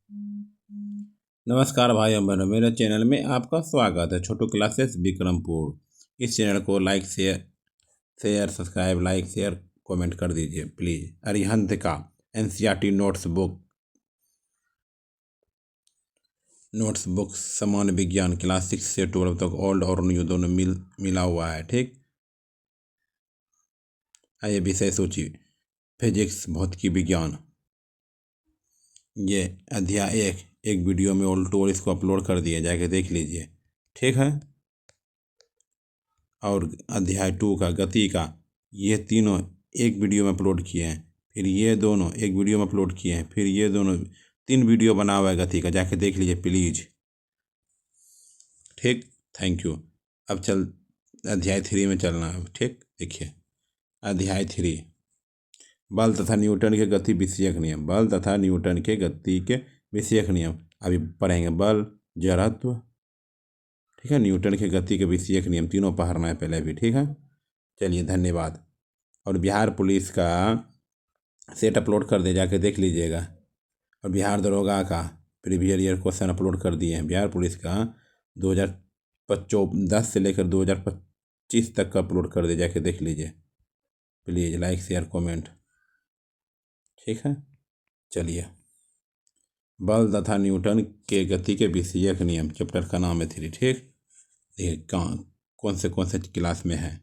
नमस्कार भाई और बहनों, मेरे चैनल में आपका स्वागत है। छोटू क्लासेस विक्रमपुर। इस चैनल को like share share subscribe like share comment कर दीजिए प्लीज़। अरिहंत का एनसीईआरटी नोट्स बुक सामान्य विज्ञान क्लास 6 से 12 तक ओल्ड और न्यू दोनों मिला हुआ है। ठीक, आइए विषय सूची। फिजिक्स भौतिकी विज्ञान, ये अध्याय एक वीडियो में ओल्ड टू इसको अपलोड कर दिया, जाके देख लीजिए। ठीक है। और अध्याय 2 का गति का, ये तीनों एक वीडियो में अपलोड किए हैं। फिर ये दोनों एक वीडियो में अपलोड किए हैं। फिर ये दोनों 3 वीडियो बना हुआ है गति का, जाके देख लीजिए प्लीज़। ठीक, थैंक यू। अब अध्याय 3 में चलना है। ठीक, देखिए अध्याय 3, बल तथा न्यूटन के गति विषयक नियम। बल तथा न्यूटन के गति के विषयक नियम अभी पढ़ेंगे। बल, जड़त्व, ठीक है, न्यूटन के गति के विषयक नियम तीनों पढ़ना है पहले भी। ठीक है, चलिए धन्यवाद। और बिहार पुलिस का सेट अपलोड कर दे, जाके देख लीजिएगा। और बिहार दरोगा का प्रीवियस ईयर क्वेश्चन अपलोड कर दिए हैं। बिहार पुलिस का 2010 से लेकर 2025 तक का अपलोड कर दे, जाके देख लीजिए प्लीज़। Like share comment. ठीक है, चलिए। बल तथा न्यूटन के गति के विषयक नियम चैप्टर का नाम है 3। ठीक, देखिए कौन से क्लास में है।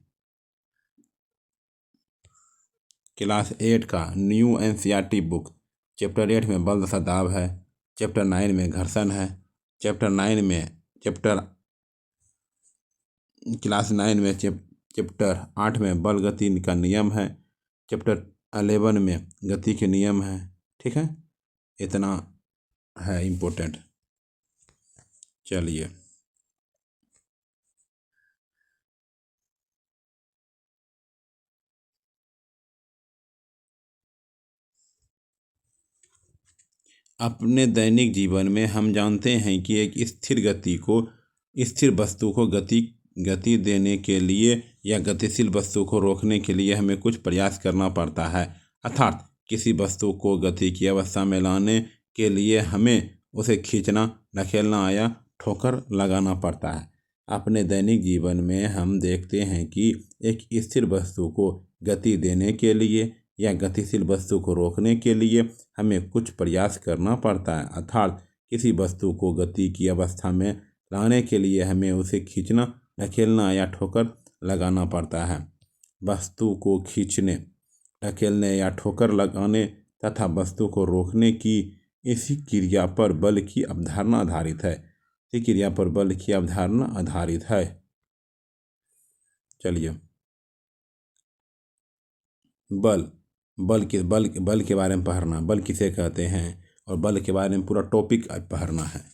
क्लास 8 का न्यू एनसीईआरटी बुक, चैप्टर 8 में बल तथा दाब है। चैप्टर 9 में घर्षण है। क्लास 9 में चैप्टर 8 में बल गति का नियम है। चैप्टर 11 में गति के नियम है। ठीक है, इतना है इम्पोर्टेंट। चलिए, अपने दैनिक जीवन में हम जानते हैं कि एक स्थिर वस्तु को गति देने के लिए या गतिशील वस्तु को रोकने के लिए हमें कुछ प्रयास करना पड़ता है। अर्थात किसी वस्तु को गति की अवस्था में लाने के लिए हमें उसे खींचना, धकेलना या ठोकर लगाना पड़ता है। अपने दैनिक जीवन में हम देखते हैं कि एक स्थिर वस्तु को गति देने के लिए या गतिशील वस्तु को रोकने के लिए हमें कुछ प्रयास करना पड़ता है। अर्थात किसी वस्तु को गति की अवस्था में लाने के लिए हमें उसे खींचना, धकेलना या ठोकर लगाना पड़ता है। वस्तु को खींचने, धकेलने या ठोकर लगाने तथा वस्तु को रोकने की इसी क्रिया पर बल की अवधारणा आधारित है। इसी क्रिया पर बल की अवधारणा आधारित है। चलिए, बल के बारे में पढ़ना। बल किसे कहते हैं और बल के बारे में पूरा टॉपिक पढ़ना है।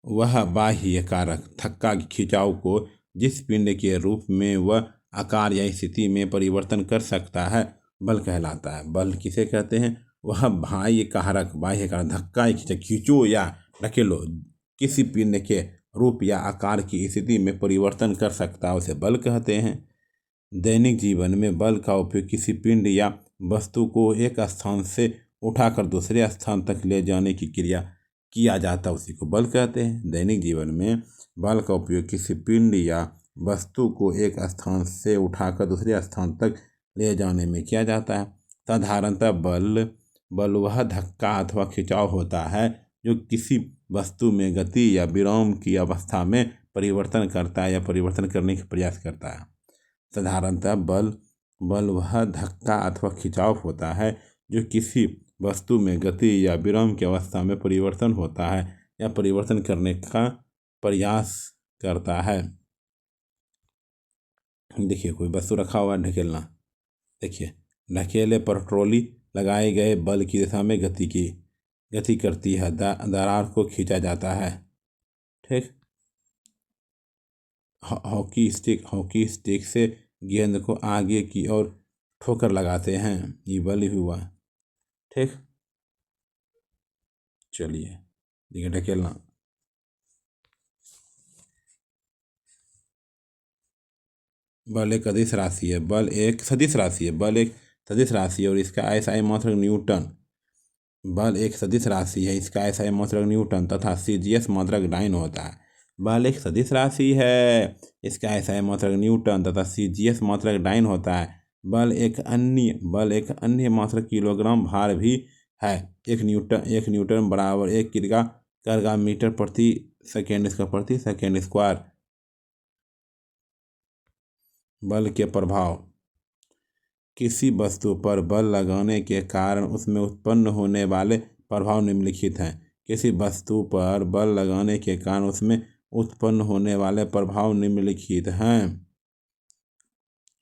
वह बाह्य कारक धक्का खिंचाव को जिस पिंड के रूप में वह आकार या स्थिति में परिवर्तन कर सकता है, बल कहलाता है। बल किसे कहते हैं? वह बाह्य कारक धक्का खींचो या ढकेलो किसी पिंड के रूप या आकार की स्थिति में परिवर्तन कर सकता है, उसे बल कहते हैं। दैनिक जीवन में बल का उपयोग किसी पिंड या वस्तु को एक स्थान से उठाकर दूसरे स्थान तक ले जाने की क्रिया किया जाता है, उसी को बल कहते हैं। दैनिक जीवन में बल का उपयोग किसी पिंड या वस्तु को एक स्थान से उठाकर दूसरे स्थान तक ले जाने में किया जाता है। साधारणतः बल वह धक्का अथवा खिंचाव होता है जो किसी वस्तु में गति या विराम की अवस्था में परिवर्तन करता है या परिवर्तन करने का प्रयास करता है। साधारणतः बल वह धक्का अथवा खिंचाव होता है जो किसी वस्तु में गति या विराम की अवस्था में परिवर्तन होता है या परिवर्तन करने का प्रयास करता है। देखिए, कोई वस्तु रखा हुआ है, ढकेलना। देखिए, ढकेले पर ट्रॉली लगाए गए बल की दिशा में गति करती है। दरार को खींचा जाता है। ठीक, हॉकी स्टिक से गेंद को आगे की ओर ठोकर लगाते हैं, ये बल हुआ। ठीक, चलिए देखिए ढकेलना। बल एक सदिश राशि है। बल एक सदिश राशि है और इसका SI मात्रक न्यूटन बल एक सदिश राशि है, इसका एसआई मात्रक न्यूटन तथा सीजीएस मात्रक डाइन होता है। बल एक सदिश राशि है, इसका एसआई मात्रक न्यूटन तथा सीजीएस मात्रक डाइन होता है। बल एक अन्य मात्रक किलोग्राम भार भी है। एक न्यूटन बराबर 1 किग्रा कर्गा मीटर प्रति सेकेंड स्क्वायर। बल के प्रभाव। किसी वस्तु पर बल लगाने के कारण उसमें उत्पन्न होने वाले प्रभाव निम्नलिखित हैं। किसी वस्तु पर बल लगाने के कारण उसमें उत्पन्न होने वाले प्रभाव निम्नलिखित हैं।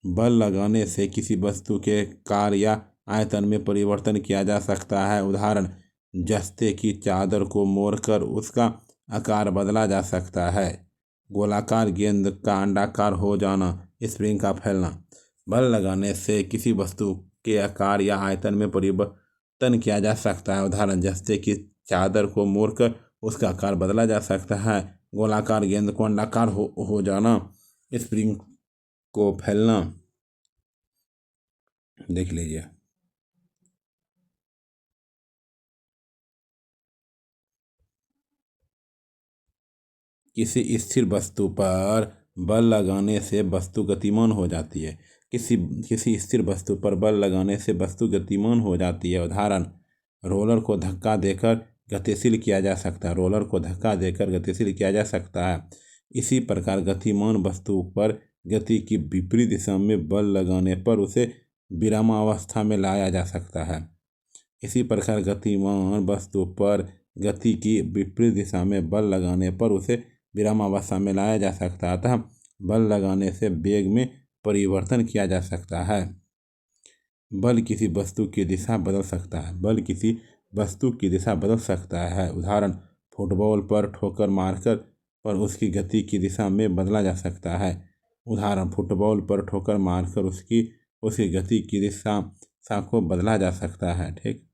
बल लगाने से किसी वस्तु के कार्य या आयतन में परिवर्तन किया जा सकता है। उदाहरण, जस्ते की चादर को मोड़कर उसका आकार बदला जा सकता है। गोलाकार गेंद का अंडाकार हो जाना, स्प्रिंग का फैलना। बल लगाने से किसी वस्तु के आकार या आयतन में परिवर्तन किया जा सकता है। उदाहरण, जस्ते की चादर को मोड़कर उसका आकार बदला जा सकता है। गोलाकार गेंद को अंडाकार हो जाना, स्प्रिंग को फैलना। देख लीजिए। किसी स्थिर वस्तु पर बल लगाने से वस्तु गतिमान हो जाती है। किसी स्थिर वस्तु पर बल लगाने से वस्तु गतिमान हो जाती है। उदाहरण, रोलर को धक्का देकर गतिशील किया जा सकता है। इसी प्रकार गतिमान वस्तु पर गति की विपरीत दिशा में बल लगाने पर उसे विरामावस्था में लाया जा सकता है। इसी प्रकार गतिमान वस्तु पर गति की विपरीत दिशा में बल लगाने पर उसे विरामावस्था में लाया जा सकता है। अतः बल लगाने से वेग में परिवर्तन किया जा सकता है। बल किसी वस्तु की दिशा बदल सकता है। उदाहरण, फुटबॉल पर ठोकर मारकर पर उसकी गति की दिशा में बदला जा सकता है। उसकी गति की दिशा को बदला जा सकता है। ठीक।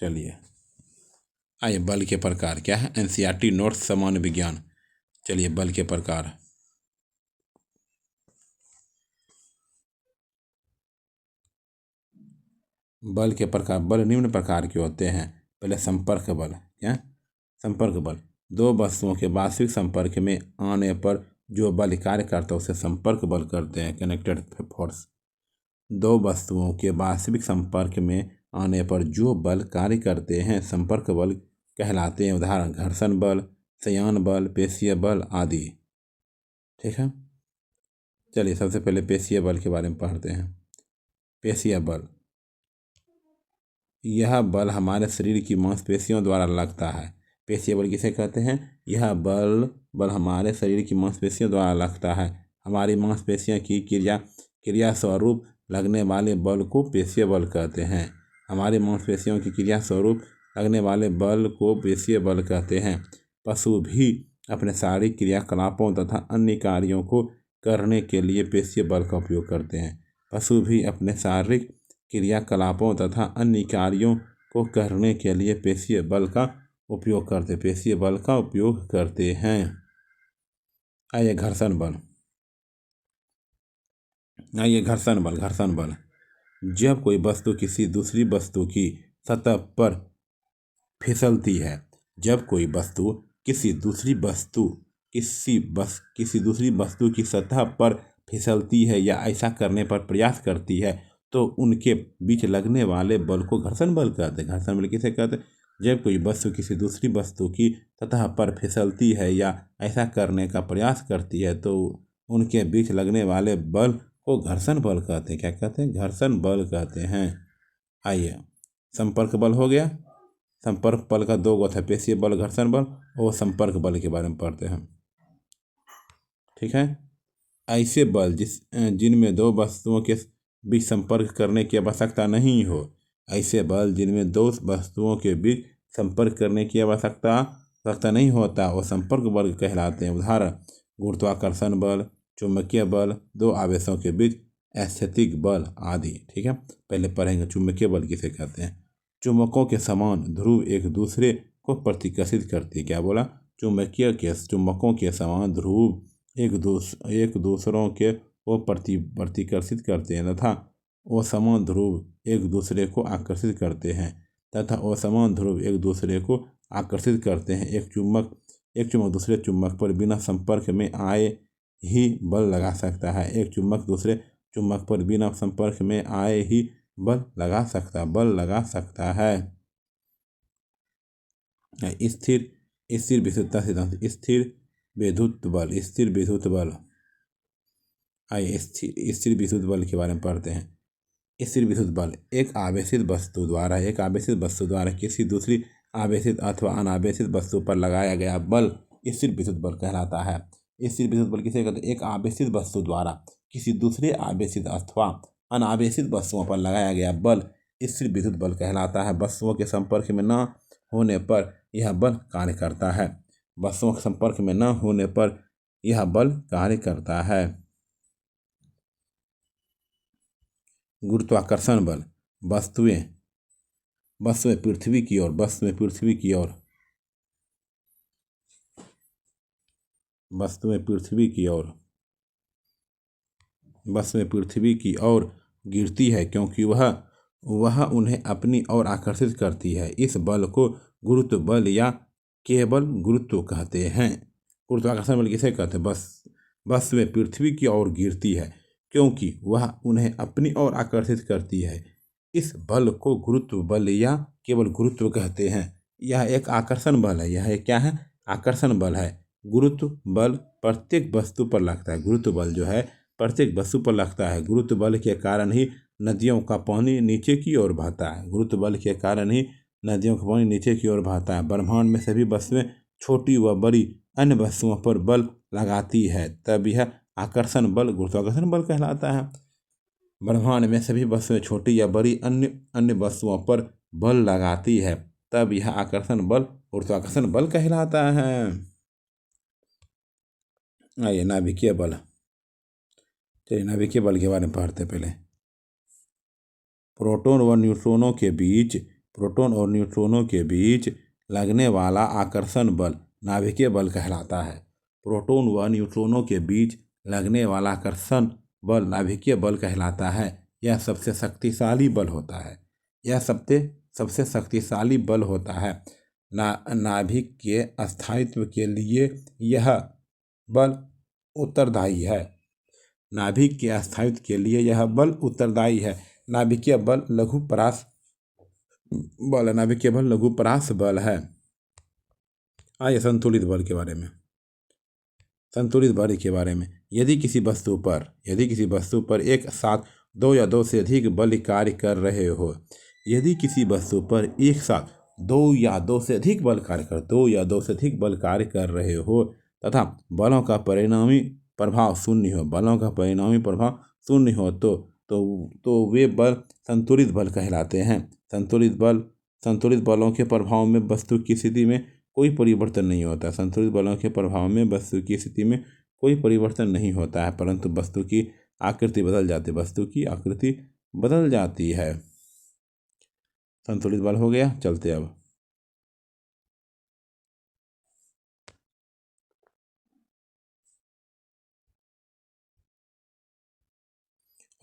चलिए, आइए बल के प्रकार क्या है। एनसीईआरटी नोट्स सामान्य विज्ञान। चलिए, बल के प्रकार। बल के प्रकार। बल निम्न प्रकार के होते हैं। पहले संपर्क बल। क्या? संपर्क बल। दो वस्तुओं के वास्तविक संपर्क में आने पर जो बल कार्य करता है उसे संपर्क बल कहते हैं, कनेक्टेड फोर्स। दो वस्तुओं के वास्तविक संपर्क में आने पर जो बल कार्य करते हैं संपर्क बल कहलाते हैं। उदाहरण, घर्षण बल, संयान बल, पेशीय बल आदि। ठीक है। चलिए, सबसे पहले पेशीय बल के बारे में पढ़ते हैं। पेशीय बल, यह बल हमारे शरीर की मांसपेशियों द्वारा लगता है। पेशीय बल किसे कहते हैं? यह बल हमारे शरीर की मांसपेशियों द्वारा लगता है। हमारी मांसपेशियों की क्रिया स्वरूप लगने वाले बल को पेशीय बल कहते हैं। हमारी मांसपेशियों की क्रिया स्वरूप लगने वाले बल को पेशीय बल कहते हैं। पशु भी अपने शारीरिक क्रियाकलापों तथा अन्य कार्यों को करने के लिए पेशीय बल का उपयोग करते हैं। पशु भी अपने शारीरिक क्रियाकलापों तथा अन्य कार्यों को करने के लिए पेशीय बल का उपयोग करते हैं। आइए घर्षण बल। जब कोई वस्तु किसी दूसरी वस्तु की सतह पर फिसलती है। किसी दूसरी वस्तु की सतह पर फिसलती है या ऐसा करने पर प्रयास करती है तो उनके बीच लगने वाले बल को घर्षण बल कहते हैं। घर्षण बल किसे कहते हैं? जब कोई वस्तु किसी दूसरी वस्तु की सतह पर फिसलती है या ऐसा करने का प्रयास करती है तो उनके बीच लगने वाले बल को घर्षण बल कहते हैं। क्या कहते हैं? घर्षण बल कहते हैं। आइए, संपर्क बल हो गया। संपर्क बल का दो गोत है, पेशीय बल, घर्षण बल। और संपर्क बल के बारे में पढ़ते हैं। ठीक है। ऐसे बल जिनमें दो वस्तुओं के बीच संपर्क करने की आवश्यकता नहीं हो। ऐसे बल जिनमें दो वस्तुओं के बीच संपर्क करने की आवश्यकता नहीं होता वो संपर्क बल कहलाते हैं। उदाहरण, गुरुत्वाकर्षण बल, चुंबकीय बल, दो आवेशों के बीच स्थैतिक बल आदि। ठीक है। पहले पढ़ेंगे चुंबकीय बल किसे कहते हैं। चुंबकों के समान ध्रुव एक दूसरे को प्रतिकर्षित करती है। क्या बोला? चुंबकों के समान ध्रुव एक दूसरों के वो प्रतिकर्षित करते हैं तथा असमान ध्रुव एक दूसरे को आकर्षित करते हैं तथा असमान ध्रुव एक दूसरे को आकर्षित करते हैं। एक चुंबक दूसरे चुंबक पर बिना संपर्क में आए ही बल लगा सकता है। एक चुंबक दूसरे चुंबक पर बिना संपर्क में आए ही बल लगा सकता है। स्थिर विद्युतता सिद्धांत। स्थिर विद्युत बल आइए स्थिर विद्युत बल के बारे में पढ़ते हैं। स्थिर विद्युत बल एक आवेशित वस्तु द्वारा किसी दूसरी आवेशित अथवा अनावेशित वस्तु पर लगाया गया बल स्थिर विद्युत बल कहलाता है। स्थिर विद्युत बल किसे कहते हैं? एक आवेशित वस्तु द्वारा किसी दूसरे आवेशित अथवा अनावेशित वस्तुओं पर लगाया गया बल स्थिर विद्युत बल कहलाता है। वस्तुओं के संपर्क में न होने पर यह बल कार्य करता है। वस्तुओं के संपर्क में न होने पर यह बल कार्य करता है। गुरुत्वाकर्षण बल। वस्तुएं पृथ्वी की ओर पृथ्वी की ओर गिरती है क्योंकि वह उन्हें अपनी ओर आकर्षित करती है। इस बल को गुरुत्व बल या केवल गुरुत्व कहते हैं। गुरुत्वाकर्षण बल किसे कहते हैं? वस्तुएं पृथ्वी की ओर गिरती है क्योंकि वह उन्हें अपनी ओर आकर्षित करती है। इस बल को गुरुत्व बल या केवल गुरुत्व कहते हैं। यह एक आकर्षण बल है। यह क्या है? आकर्षण बल है। गुरुत्व बल प्रत्येक वस्तु पर लगता है। गुरुत्व बल जो है प्रत्येक वस्तु पर लगता है। गुरुत्व बल के कारण ही नदियों का पानी नीचे की ओर बहता है। गुरुत्व बल के कारण ही नदियों का पानी नीचे की ओर बहता है। ब्रह्मांड में सभी वस्तुएं छोटी व बड़ी अन्य वस्तुओं पर बल लगाती है, तब यह आकर्षण बल गुरुत्वाकर्षण बल कहलाता है। ब्रह्मांड में सभी वस्तुएं छोटी या बड़ी अन्य वस्तुओं पर बल लगाती है, तब यह आकर्षण बल गुरुत्वाकर्षण बल कहलाता है। आइए नाभिकीय बल। चलिए नाभिकीय बल के बारे में पढ़ते पहले। प्रोटॉन और न्यूट्रॉनों के बीच लगने वाला आकर्षण बल नाभिकीय बल कहलाता है। प्रोटॉन व न्यूट्रॉनों के बीच लगने वाला आकर्षण बल नाभिकीय बल कहलाता है। यह सबसे शक्तिशाली बल होता है। नाभिक के स्थायित्व के लिए यह बल उत्तरदायी है। नाभिकीय बल लघु परास बल है। आइए संतुलित बल के बारे में। यदि किसी वस्तु पर एक साथ दो या दो से अधिक बल कार्य कर रहे हो तथा बलों का परिणामी प्रभाव शून्य हो तो वे बल संतुलित बल कहलाते हैं। संतुलित बलों के प्रभाव में वस्तु की स्थिति में कोई परिवर्तन नहीं होता। परंतु वस्तु की आकृति बदल जाती है। संतुलित बल हो गया। चलते अब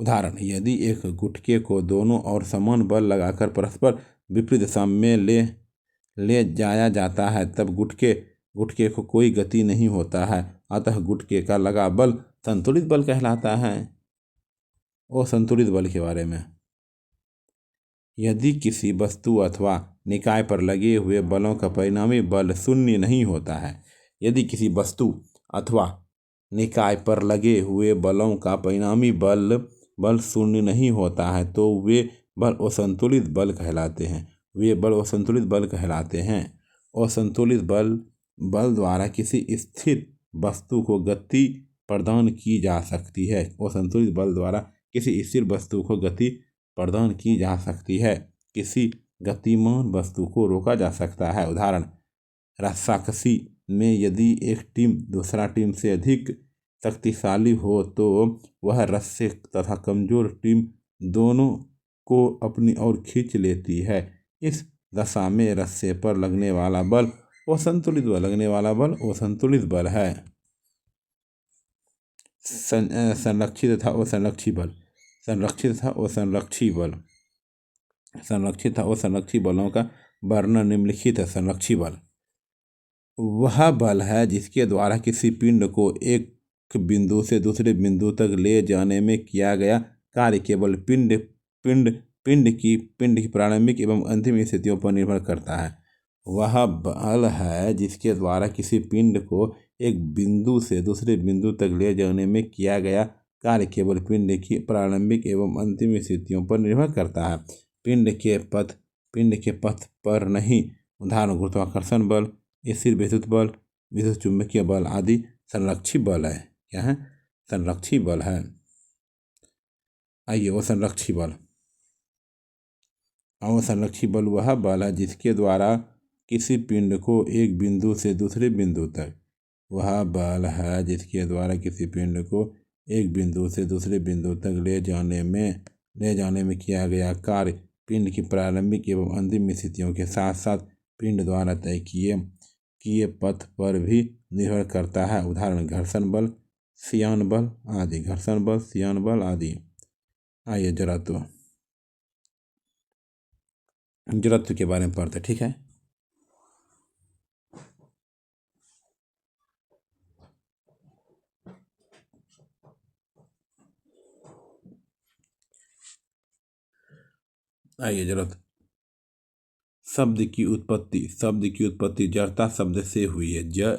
उदाहरण। यदि एक गुटके को दोनों ओर समान बल लगाकर परस्पर विपरीत दिशा में ले जाया जाता है, तब गुटके को कोई गति नहीं होता है, अतः गुटके का लगा बल संतुलित बल कहलाता है। असंतुलित बल के बारे में। यदि किसी वस्तु अथवा निकाय पर लगे हुए बलों का परिणामी बल शून्य नहीं होता है, यदि किसी वस्तु अथवा निकाय पर लगे हुए बलों का परिणामी बल शून्य नहीं होता है, तो वे बल असंतुलित बल कहलाते हैं। असंतुलित बल द्वारा किसी स्थिर वस्तु को गति प्रदान की जा सकती है। असंतुलित बल द्वारा किसी स्थिर वस्तु को गति प्रदान की जा सकती है। किसी गतिमान वस्तु को रोका जा सकता है। उदाहरण। रस्साकशी में यदि एक टीम दूसरा टीम से अधिक शक्तिशाली हो तो वह रस्से तथा कमजोर टीम दोनों को अपनी ओर खींच लेती है। इस दशा में रस्से पर लगने वाला बल असंतुलित बल है। संरक्षित तथा असंरक्षित बल। संरक्षित तथा असंरक्षी बल। संरक्षित तथा असंरक्षी बलों का वर्णन निम्नलिखित है। संरक्षी बल वह बल है जिसके द्वारा किसी पिंड को एक बिंदु से दूसरे बिंदु तक ले जाने में किया गया कार्य केवल पिंड पिंड पिंड की प्रारंभिक एवं अंतिम स्थितियों पर निर्भर करता है। वह बल है जिसके द्वारा किसी पिंड को एक बिंदु से दूसरे बिंदु तक ले जाने में किया गया कार्य केवल पिंड की प्रारंभिक एवं अंतिम स्थितियों पर निर्भर करता है। पिंड के पथ पर नहीं। उदाहरण गुरुत्वाकर्षण बल, स्थिर विद्युत बल, विद्युत चुंबकीय बल आदि संरक्षी बल है। क्या है? संरक्षी बल है। आइए असंरक्षी बल। असंरक्षी बल वह बल है जिसके द्वारा किसी पिंड को एक बिंदु से दूसरे बिंदु तक वह बल है जिसके द्वारा किसी पिंड को एक बिंदु से दूसरे बिंदु तक ले जाने में किया गया कार्य पिंड की प्रारंभिक एवं अंतिम स्थितियों के साथ साथ पिंड द्वारा तय किए पथ पर भी निर्भर करता है। उदाहरण घर्षण बल, सियान बल आदि। घर्षण बल, सियान बल आदि। आइए जड़त्व के बारे में पढ़ते। ठीक है। आइए जड़त्व। शब्द की उत्पत्ति जड़ता शब्द से हुई है।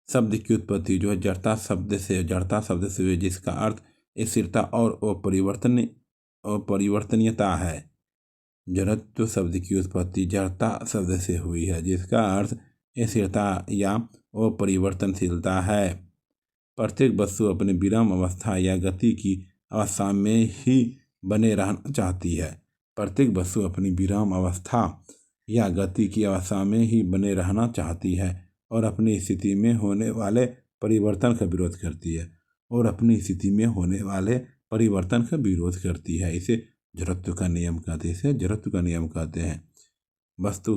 शब्द की उत्पत्ति जो है जड़ता शब्द से हुई है, जिसका अर्थ स्थिरता और अपरिवर्तनीयता है। जड़त्व शब्द की उत्पत्ति जड़ता शब्द से हुई है, जिसका अर्थ स्थिरता या अपरिवर्तनशीलता है। प्रत्येक वस्तु अपने विराम अवस्था या गति की अवस्था में ही बने रहना चाहती है। प्रत्येक वस्तु अपनी विराम अवस्था या गति की अवस्था में ही बने रहना चाहती है और अपनी स्थिति में होने वाले परिवर्तन का विरोध करती है। इसे जड़त्व का नियम कहते हैं। वस्तु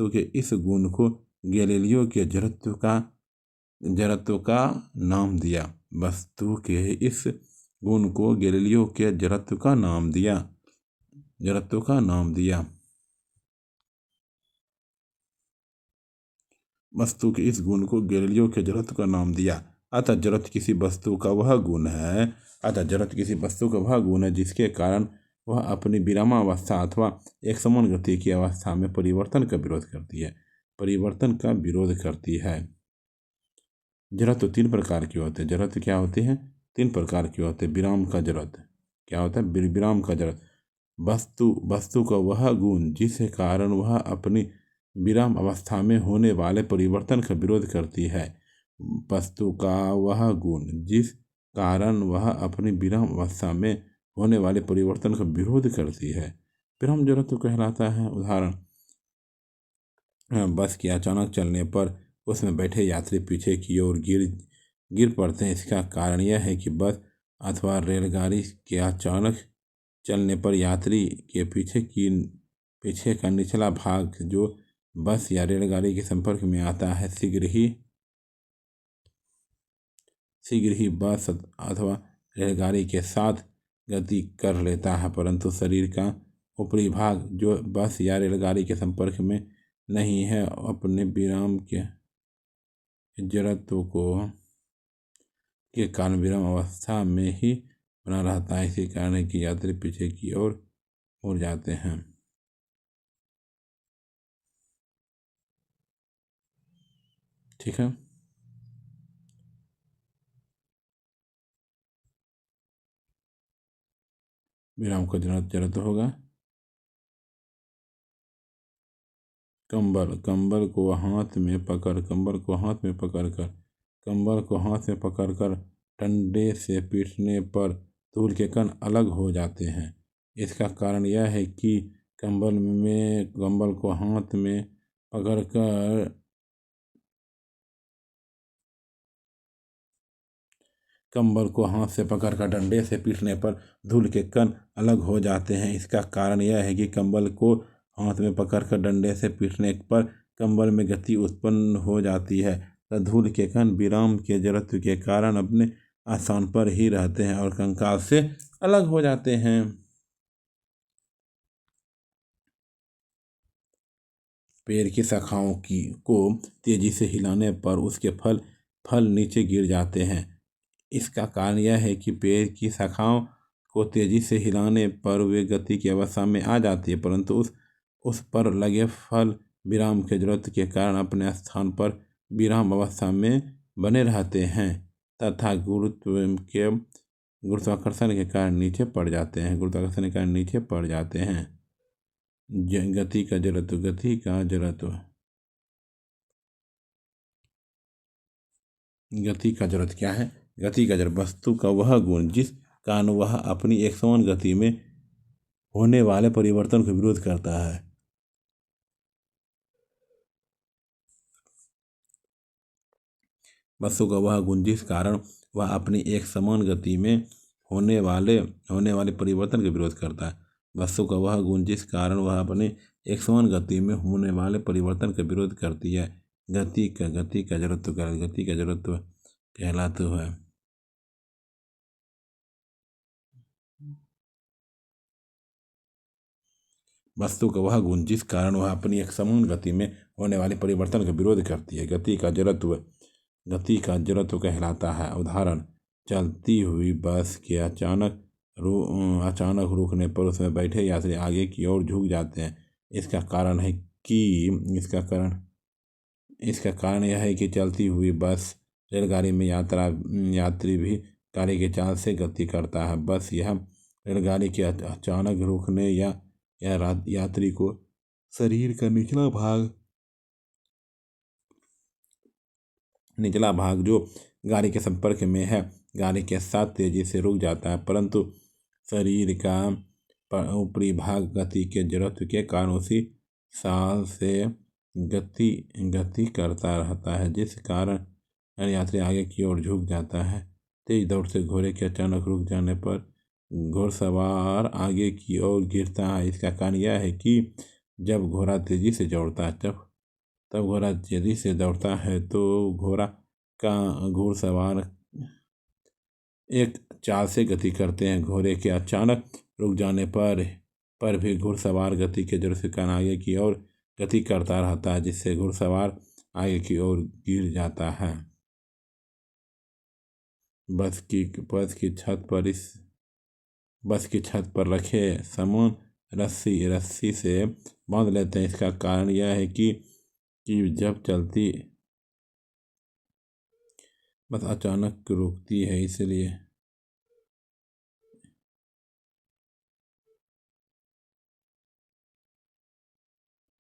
के इस गुण को गैलीलियो के जड़त्व का नाम दिया। वस्तु के इस गुण को गैलीलियो के जड़त्व का नाम दिया। वस्तु के इस गुण को गैलीलियो के जड़त्व का नाम दिया। अतः जड़त्व किसी वस्तु का वह गुण है जिसके कारण वह अपनी विरामावस्था अथवा एक समान गति की अवस्था में परिवर्तन का विरोध करती है। जड़त्व 3 प्रकार के होते हैं। जड़त्व क्या होते हैं? 3 प्रकार के होते हैं। विराम का जड़त्व क्या होता है? विराम का जड़त्व वस्तु का वह गुण जिसके कारण वह अपनी विराम अवस्था में होने वाले परिवर्तन का विरोध करती है। वस्तु का वह गुण जिस कारण वह अपनी विराम अवस्था में होने वाले परिवर्तन का विरोध करती है, विराम जड़त्व कहलाता है। उदाहरण, बस के अचानक चलने पर उसमें बैठे यात्री पीछे की ओर गिर पड़ते हैं। इसका कारण यह है कि बस अथवा रेलगाड़ी के अचानक चलने पर यात्री के पीछे का निचला भाग जो बस या रेलगाड़ी के संपर्क में आता है शीघ्र ही बस अथवा रेलगाड़ी के साथ गति कर लेता है, परंतु शरीर का ऊपरी भाग जो बस या रेलगाड़ी के संपर्क में नहीं है अपने विराम के जड़त्व के कारण विराम अवस्था में ही बना रहता है। इसी कारण है कि यात्री पीछे की ओर मुड़ जाते हैं। ठीक है। विराम का जड़त्व होगा कंबल को हाथ में पकड़कर डंडे से पीटने पर धूल के कण अलग हो जाते हैं। इसका कारण यह है कि कंबल को हाथ में पकड़कर डंडे से पीटने पर धूल के कण अलग हो जाते हैं। इसका कारण यह है कि कंबल को हाथ में पकड़कर डंडे से पीटने पर कंबल में गति उत्पन्न हो जाती है। धूल के कण विराम के जड़त्व के कारण अपने स्थान पर ही रहते हैं और कंकाल से अलग हो जाते हैं। पेड़ की शाखाओं को तेजी से हिलाने पर उसके फल फल नीचे गिर जाते हैं। इसका कारण यह है कि पेड़ की शाखाओं को तेजी से हिलाने पर वे गति की अवस्था में आ जाती है, परंतु उस पर लगे फल विराम की जरूरत के कारण अपने स्थान पर विराम अवस्था में बने रहते हैं तथा गुरुत्वाकर्षण के कारण नीचे पड़ जाते हैं। गुरुत्वाकर्षण के कारण नीचे पड़ जाते हैं। गति का जड़त्व। गति का जड़त्व। गति का जड़त्व क्या है? गति का जड़ वस्तु का वह गुण जिस कारण वह अपनी एक समान गति में होने वाले परिवर्तन का विरोध करता है। वस्तु का वह गुण जिस कारण वह अपनी एक समान गति में होने वाले परिवर्तन का विरोध करता है। वस्तु का वह गुण जिस कारण वह अपनी एक समान गति में होने वाले परिवर्तन का विरोध करती है। गति का जड़त्व कहलाता है। वस्तु का वह गुण जिस कारण वह अपनी एक समान गति में होने वाले परिवर्तन का विरोध करती है। गति का जड़त्व कहलाता है। उदाहरण, चलती हुई बस के अचानक रुकने पर उसमें बैठे यात्री आगे की ओर झुक जाते हैं। इसका कारण यह है कि चलती हुई बस रेलगाड़ी में यात्री भी गाड़ी के चाल से गति करता है। बस यह रेलगाड़ी के अचानक रुकने या यात्री को शरीर का निचला भाग जो गाड़ी के संपर्क में है गाड़ी के साथ तेजी से रुक जाता है, परंतु शरीर का ऊपरी भाग गति के जड़त्व के कारण उसी साल से गति करता रहता है, जिस कारण यात्री आगे की ओर झुक जाता है। तेज दौड़ से घोड़े के अचानक रुक जाने पर घुड़सवार आगे की ओर गिरता है। इसका कारण यह है कि जब घोड़ा तेजी से दौड़ता है तो घुड़सवार एक चाल से गति करते हैं। घोड़े के अचानक रुक जाने पर भी घुड़सवार गति के जड़ से कारण आगे की ओर गति करता रहता है, जिससे घुड़सवार आगे की ओर गिर जाता है। बस की छत पर रखे सामान रस्सी से बांध लेते हैं। इसका कारण यह है कि जब चलती बस अचानक रुकती है, इसलिए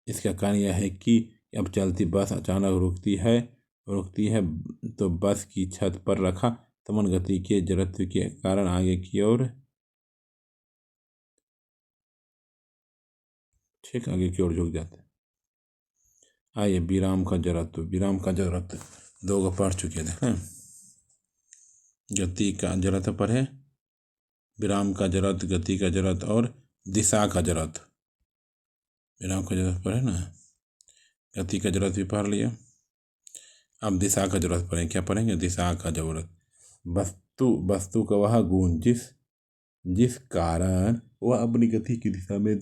इसका कारण यह है कि अब चलती बस अचानक रुकती है तो बस की छत पर रखा समान गति के जड़त्व के कारण आगे की ओर झुक जाते हैं। आइए विराम का जड़त्व दो को पढ़ चुके थे। गति का जड़त्व पढ़े, विराम का जड़त्व, गति का जड़त्व और दिशा का जड़त्व। विराम का जड़त्व पढ़े ना, गति का जड़त्व भी पढ़ लिया। अब दिशा का जड़त्व पढ़ें। क्या पढ़ेंगे? दिशा का जड़त्व। वस्तु का वह गुण जिस कारण वह अपनी गति की दिशा में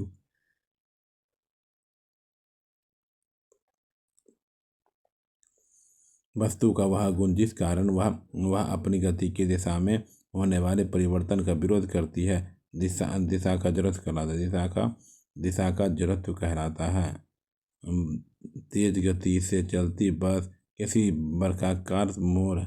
वस्तु का वह गुण जिस कारण वह अपनी गति की दिशा में होने वाले परिवर्तन का विरोध करती है। दिशा का जड़त्व कहलाता है। दिशा का जड़त्व कहलाता है। तेज गति से चलती बस किसी वर्गाकार मोड़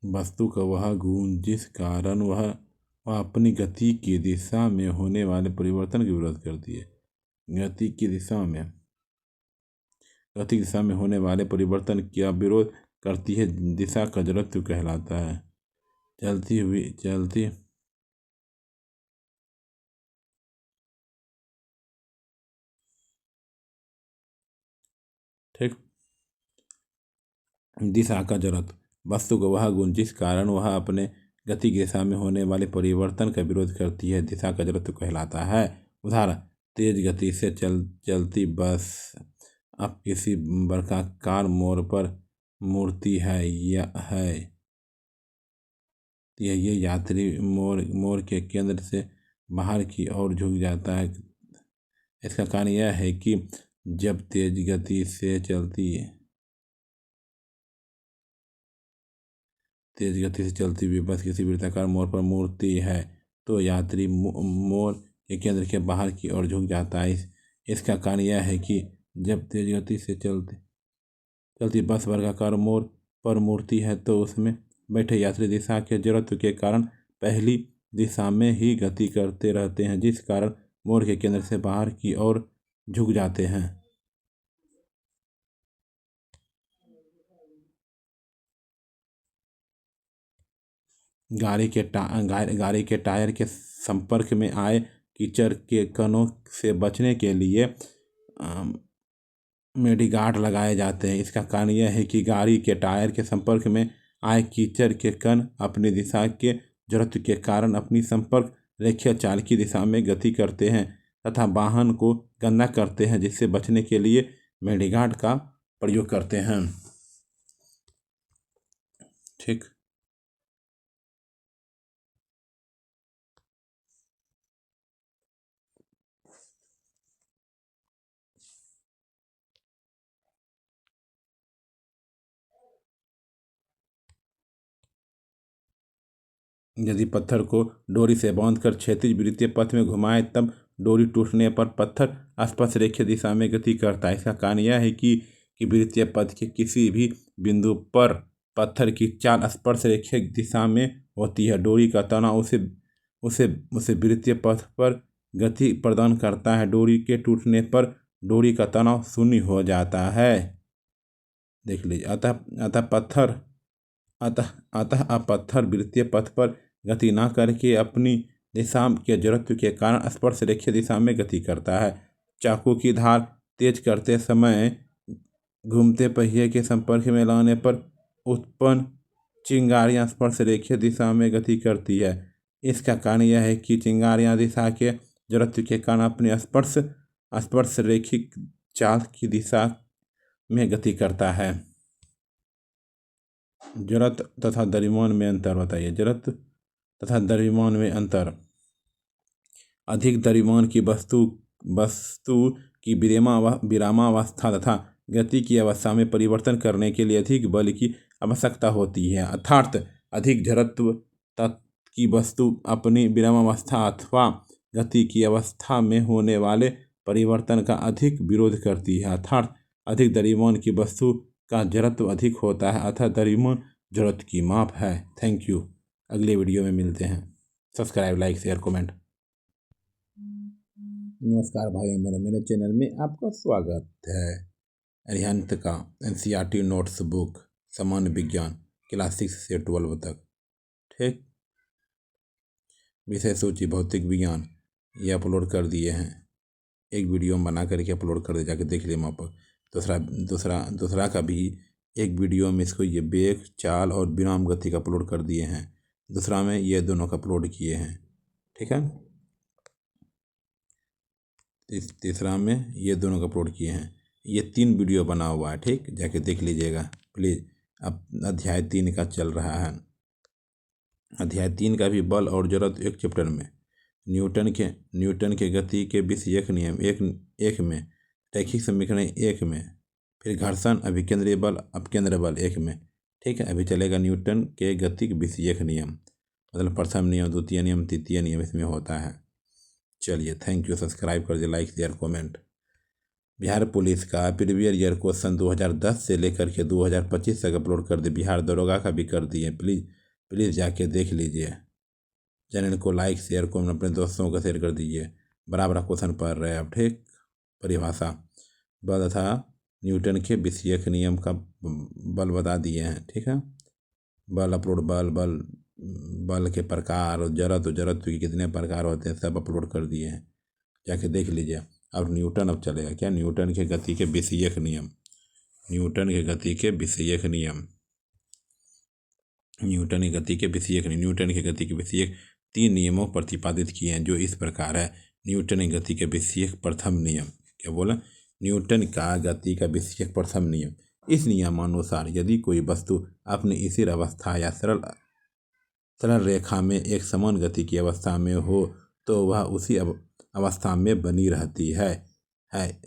वस्तु का वह गुण जिस कारण वह अपनी गति की दिशा में होने वाले परिवर्तन का विरोध करती है। गति की दिशा में होने वाले परिवर्तन का विरोध करती है। दिशा का जड़त्व कहलाता है। ठीक। दिशा का जड़त्व। वस्तु का वह गुण जिस कारण वह अपने गति की दिशा में होने वाले परिवर्तन का विरोध करती है। दिशा का जड़त्व कहलाता है। उदाहरण, तेज गति से चलती बस अब किसी वर्गाकार मोड़ पर मूर्ति है यह है। ये यात्री मोर के केंद्र से बाहर की ओर झुक जाता है। इसका कारण यह है कि जब तेज गति से चलती बस किसी वृत्ताकार मोड़ पर मूर्ति है तो यात्री मोड़ के केंद्र के बाहर की ओर झुक जाता है। इसका कारण यह है कि जब तेज गति से चलती बस वर्गाकार मोड़ पर मूर्ति है तो उसमें बैठे यात्री दिशा के जड़त्व के कारण पहली दिशा में ही गति करते रहते हैं, जिस कारण मोड़ के केंद्र से बाहर की ओर झुक जाते हैं। गाड़ी के टायर के संपर्क में आए कीचड़ के कणों से बचने के लिए मेडीगार्ड लगाए जाते हैं। इसका कारण यह है कि गाड़ी के टायर के संपर्क में आए कीचड़ के कण अपनी दिशा के जड़त्व के कारण अपनी संपर्क रेखीय चाल की दिशा में गति करते हैं तथा वाहन को गंदा करते हैं, जिससे बचने के लिए मेडीगार्ड का प्रयोग करते हैं। ठीक। यदि पत्थर को डोरी से बांधकर क्षैतिज वृत्तीय पथ में घुमाएं तब डोरी टूटने पर पत्थर स्पर्श रेखीय दिशा में गति करता है। इसका कारण यह है कि वृत्तीय पथ के किसी भी बिंदु पर पत्थर की चाल स्पर्श रेखीय दिशा में होती है। डोरी का तनाव उसे वृत्तीय पथ पर गति प्रदान करता है। डोरी के टूटने पर डोरी का तनाव शून्य हो जाता है। देख लीजिए। अतः अब पत्थर वृत्तीय पथ पर गति न करके अपनी दिशा के जड़त्व के कारण स्पर्श रेखीय दिशा में गति करता है। चाकू की धार तेज करते समय घूमते पहिए के संपर्क में लाने पर उत्पन्न चिंगारियां स्पर्श रेखीय दिशा में गति करती है। इसका कारण यह है कि चिंगारियां दिशा के जड़त्व के कारण अपनी स्पर्श रेखिक चाल की दिशा में गति करता है। जड़त्व तथा द्रव्यमान में अंतर बताइए। जड़त्व तथा द्रव्यमान में अंतर। अधिक द्रव्यमान की वस्तु की विरामावस्था तथा गति की अवस्था में परिवर्तन करने के लिए अधिक बल की आवश्यकता होती है। अर्थात अधिक जड़त्व की वस्तु अपनी विरामावस्था अथवा गति की अवस्था में होने वाले परिवर्तन का अधिक विरोध करती है। अर्थात अधिक द्रव्यमान की वस्तु का जड़त्व अधिक होता है, अतः द्रव्यमान जड़त्व की माप है। Thank you. अगले वीडियो में मिलते हैं। Subscribe, like, share, comment. नमस्कार भाइयों बहनों, मेरे चैनल में आपका स्वागत है। अरिहंत का NCERT नोट्स बुक सामान्य विज्ञान क्लास 6 से 12 तक। ठीक। विषय सूची भौतिक विज्ञान ये अपलोड कर दिए हैं। एक वीडियो बना करके अपलोड कर दे, जाके देख लिए वहाँ पर। दूसरा का भी एक वीडियो में इसको ये वेग, चाल और विराम गति का अपलोड कर दिए हैं। दूसरा में ये दोनों का अपलोड किए हैं। ठीक है। तीसरा में ये दोनों का अपलोड किए हैं। ये 3 वीडियो बना हुआ है। ठीक, जाके देख लीजिएगा प्लीज़। अब अध्याय 3 का चल रहा है। अध्याय 3 का भी बल और जड़त्व एक चैप्टर में। न्यूटन के गति के विषयक नियम एक में, रैखिक समीकरण 1 में, फिर घर्षण, अभिकेंद्रीय बल, अपकेंद्र बल 1 में। ठीक है। अभी चलेगा न्यूटन के गति के विषयक नियम, मतलब प्रथम नियम, द्वितीय नियम, तृतीय नियम इसमें होता है। चलिए, थैंक यू। सब्सक्राइब कर दिए, like, share, comment. Bihar police का प्रीवियस ईयर क्वेश्चन 2010 से लेकर के 2025 तक अपलोड कर दिए। बिहार दरोगा का भी कर दिए। प्लीज़ जाके देख लीजिए। चैनल को लाइक, शेयर, कमेंट अपने दोस्तों को शेयर कर दीजिए। बराबर क्वेश्चन पढ़ रहे हैं आप। ठीक। परिभाषा। बल तथा न्यूटन के विषयक नियम का बल बता दिए हैं। ठीक है। बल अपलोड, बल के प्रकार, जड़त्व के कितने प्रकार होते हैं, सब अपलोड कर दिए हैं। जाके देख लीजिए। अब न्यूटन अब चलेगा क्या? न्यूटन के गति के विषयक नियम। न्यूटन के गति के विषयक 3 नियमों प्रतिपादित किए हैं, जो इस प्रकार है। न्यूटन की गति के विषयक प्रथम नियम। क्या बोला? न्यूटन का गति का विषयक प्रथम नियम। इस नियमानुसार यदि कोई वस्तु अपनी स्थिर अवस्था या सरल रेखा में एक समान गति की अवस्था में हो तो वह उसी अवस्था में बनी रहती है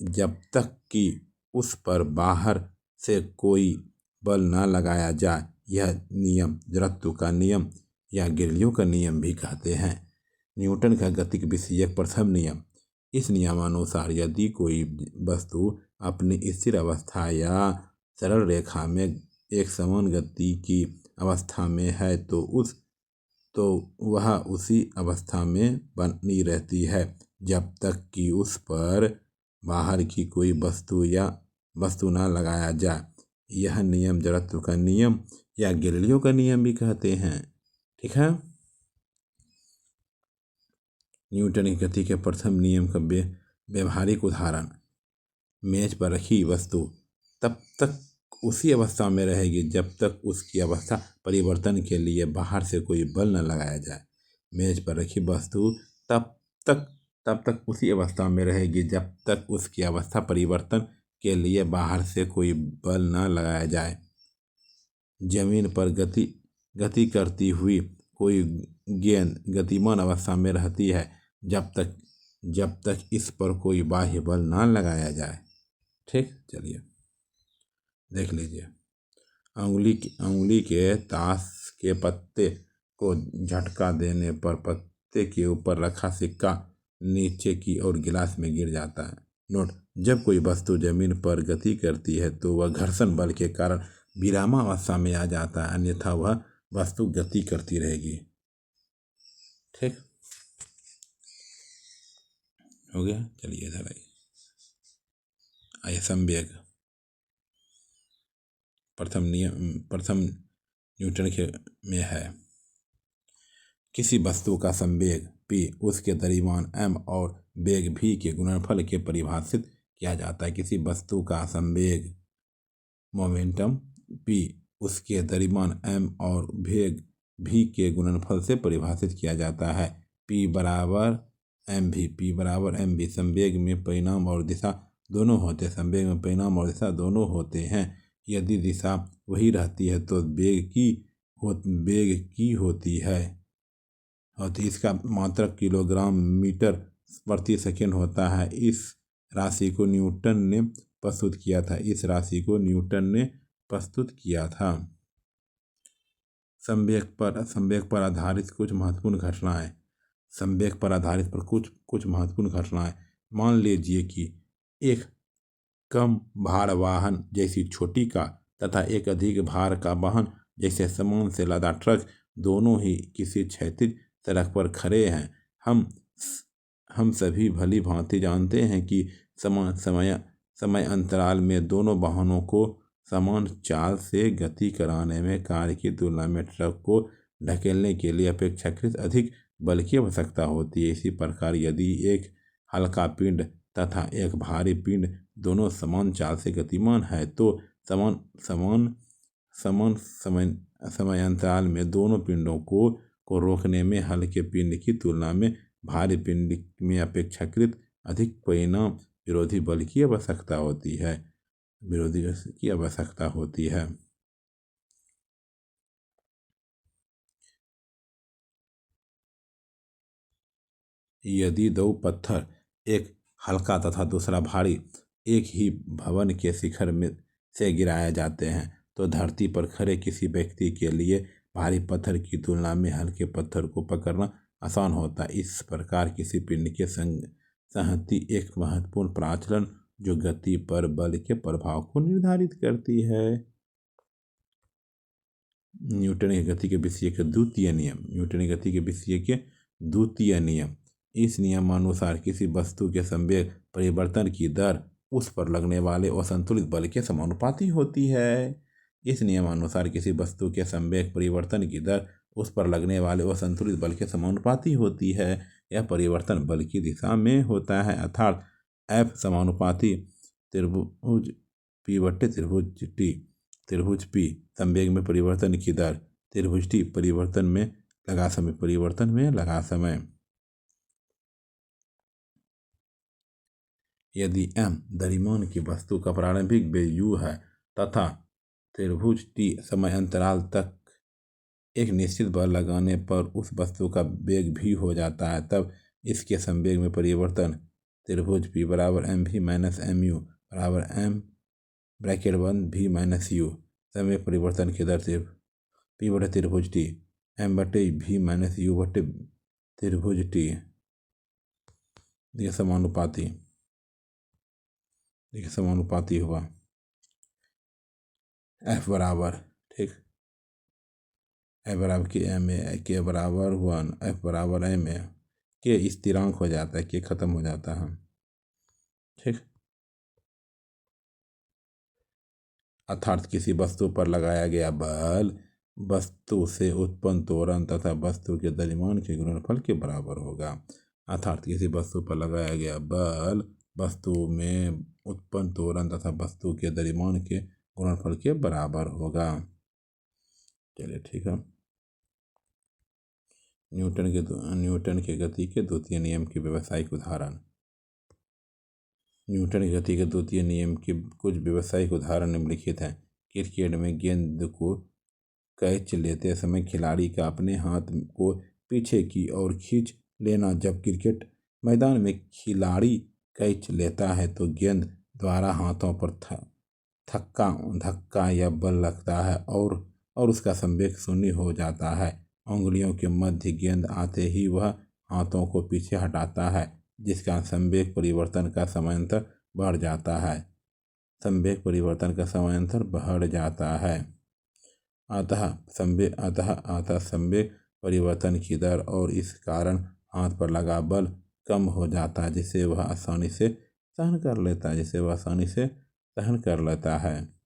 जब तक कि उस पर बाहर से कोई बल न लगाया जाए। यह नियम जड़त्व का नियम या गैलीलियो का नियम भी कहते हैं। न्यूटन का गतिक विषयक प्रथम नियम। इस नियमानुसार यदि कोई वस्तु अपनी स्थिर अवस्था या सरल रेखा में एक समान गति की अवस्था में है तो वह उसी अवस्था में बनी रहती है जब तक कि उस पर बाहर की कोई वस्तु न लगाया जाए। यह नियम जड़त्व का नियम या गैलीलियो का नियम भी कहते हैं। ठीक है। न्यूटन की गति के प्रथम नियम का व्यवहारिक उदाहरण। मेज पर रखी वस्तु तब तक उसी अवस्था में रहेगी जब तक उसकी अवस्था परिवर्तन के लिए बाहर से कोई बल न लगाया जाए। मेज पर रखी वस्तु तब तक उसी अवस्था में रहेगी जब तक उसकी अवस्था परिवर्तन के लिए बाहर से कोई बल न लगाया जाए। जमीन पर गति करती हुई कोई गेंद गतिमान अवस्था में रहती है जब तक इस पर कोई बाह्य बल न लगाया जाए। ठीक, चलिए देख लीजिए। अंगुली के ताश के पत्ते को झटका देने पर पत्ते के ऊपर रखा सिक्का नीचे की ओर गिलास में गिर जाता है। नोट: जब कोई वस्तु जमीन पर गति करती है तो वह घर्षण बल के कारण विरामावस्था में आ जाता है, अन्यथा वह वस्तु गति करती रहेगी। ठीक, हो गया। चलिए इधर आइए। संवेग। प्रथम न्यूटन के में है। किसी वस्तु का संवेग p उसके द्रव्यमान m और वेग v के गुणनफल के परिभाषित किया जाता है। किसी वस्तु का संवेग मोमेंटम p उसके द्रव्यमान m और वेग v के गुणनफल से परिभाषित किया जाता है। p बराबर mv। संवेग में परिमाण और दिशा दोनों होते हैं। यदि दिशा वही रहती है तो वेग की होती है और इसका मात्रक किलोग्राम मीटर प्रति सेकंड होता है। इस राशि को न्यूटन ने प्रस्तुत किया था। संवेग पर आधारित कुछ महत्वपूर्ण घटनाएं। मान लीजिए कि एक कम भार वाहन जैसी छोटी कार तथा एक अधिक भार का वाहन जैसे सामान से लदा ट्रक दोनों ही किसी क्षैतिज सड़क पर खड़े हैं। हम सभी भली भांति जानते हैं कि समय अंतराल में दोनों वाहनों को समान चाल से गति कराने में कार की तुलना में ट्रक को ढकेलने के लिए अपेक्षाकृत अधिक बल की आवश्यकता होती है। इसी प्रकार यदि एक हल्का पिंड तथा एक भारी पिंड दोनों समान चाल से गतिमान है तो समान समयांतराल में दोनों पिंडों को रोकने में हल्के पिंड की तुलना में भारी पिंड में अपेक्षाकृत अधिक परिमाण विरोधी बल की आवश्यकता होती है। यदि दो पत्थर, एक हल्का तथा दूसरा भारी, एक ही भवन के शिखर में से गिराए जाते हैं तो धरती पर खड़े किसी व्यक्ति के लिए भारी पत्थर की तुलना में हल्के पत्थर को पकड़ना आसान होता है। इस प्रकार किसी पिंड के संहति एक महत्वपूर्ण प्राचलन जो गति पर बल के प्रभाव को निर्धारित करती है। न्यूटन की गति के विषय के द्वितीय नियम। इस नियमानुसार किसी वस्तु के संवेग परिवर्तन की दर उस पर लगने वाले असंतुलित बल के समानुपाती होती है। इस नियमानुसार किसी वस्तु के संवेग परिवर्तन की दर उस पर लगने वाले असंतुलित बल के समानुपाती होती है। यह परिवर्तन बल की दिशा में होता है, अर्थात F समानुपाती त्रिभुज P बटे त्रिभुज T। त्रिभुज P संवेग में परिवर्तन की दर, त्रिभुज T परिवर्तन में लगा समय। यदि m द्रव्यमान की वस्तु का प्रारंभिक वेग u है तथा त्रिभुज टी समय अंतराल तक एक निश्चित बल लगाने पर उस वस्तु का वेग भी हो जाता है, तब इसके संवेग में परिवर्तन त्रिभुज P बराबर M V minus M U बराबर एम ब्रैकेट बंद भी माइनस यू संवेग परिवर्तन की दर से P बटे त्रिभुज टी एम बटे भी माइनस यू बटे त्रिभुज टी ये समानुपाती हुआ F बराबर, ठीक, F बराबर के एम ए के बराबर 1 F बराबर एम ए के स्थिरांक हो जाता है, के खत्म हो जाता है, ठीक। अर्थात किसी वस्तु पर लगाया गया बल वस्तु से उत्पन्न त्वरण तथा वस्तु के द्रव्यमान के गुणनफल के बराबर होगा। अर्थात किसी वस्तु पर लगाया गया बल वस्तु में उत्पन्न त्वरण तथा वस्तु के द्रव्यमान के गुणनफल के बराबर होगा। चलिए ठीक है। न्यूटन के गति के द्वितीय नियम के व्यावसायिक उदाहरण। न्यूटन की गति के द्वितीय नियम के कुछ व्यावसायिक उदाहरण निम्नलिखित हैं। क्रिकेट में गेंद को कैच लेते समय खिलाड़ी का अपने हाथ को पीछे की ओर खींच लेना। जब क्रिकेट मैदान में खिलाड़ी कैच लेता है तो गेंद द्वारा हाथों पर धक्का या बल लगता है और उसका संवेग शून्य हो जाता है। उंगलियों के मध्य गेंद आते ही वह हाथों को पीछे हटाता है, जिसका संवेग परिवर्तन का समांतर बढ़ जाता है। अतः संवेग परिवर्तन की दर और इस कारण हाथ पर लगा बल कम हो जाता है, जिसे वह आसानी से सहन कर लेता है।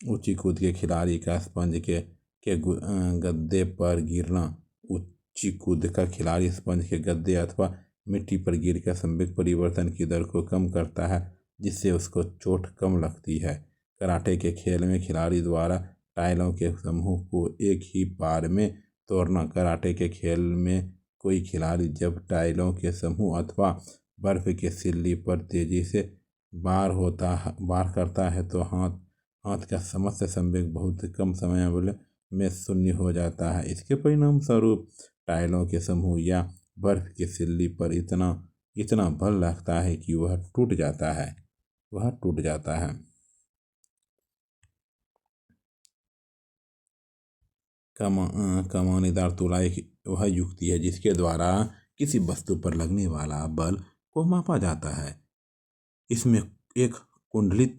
ऊंची कूद के खिलाड़ी का स्पंज के गद्दे पर गिरना। ऊंची कूद का खिलाड़ी स्पंज के गद्दे अथवा मिट्टी पर गिरकर संवेग परिवर्तन की दर को कम करता है, जिससे उसको चोट कम लगती है। कराटे के खेल में खिलाड़ी द्वारा टाइलों के समूह को एक ही बार में तोड़ना। कराटे के खेल में कोई खिलाड़ी जब टाइलों के समूह अथवा बर्फ के सिल्ली पर तेजी से वार करता है तो हाथ का समस्त संवेग बहुत कम समय में शून्य हो जाता है। इसके परिणाम स्वरूप टाइलों के समूह या बर्फ की सिल्ली पर इतना बल लगता है कि वह टूट जाता है। कमानीदार तुला एक वह युक्ति है जिसके द्वारा किसी वस्तु पर लगने वाला बल को मापा जाता है। इसमें एक कुंडलित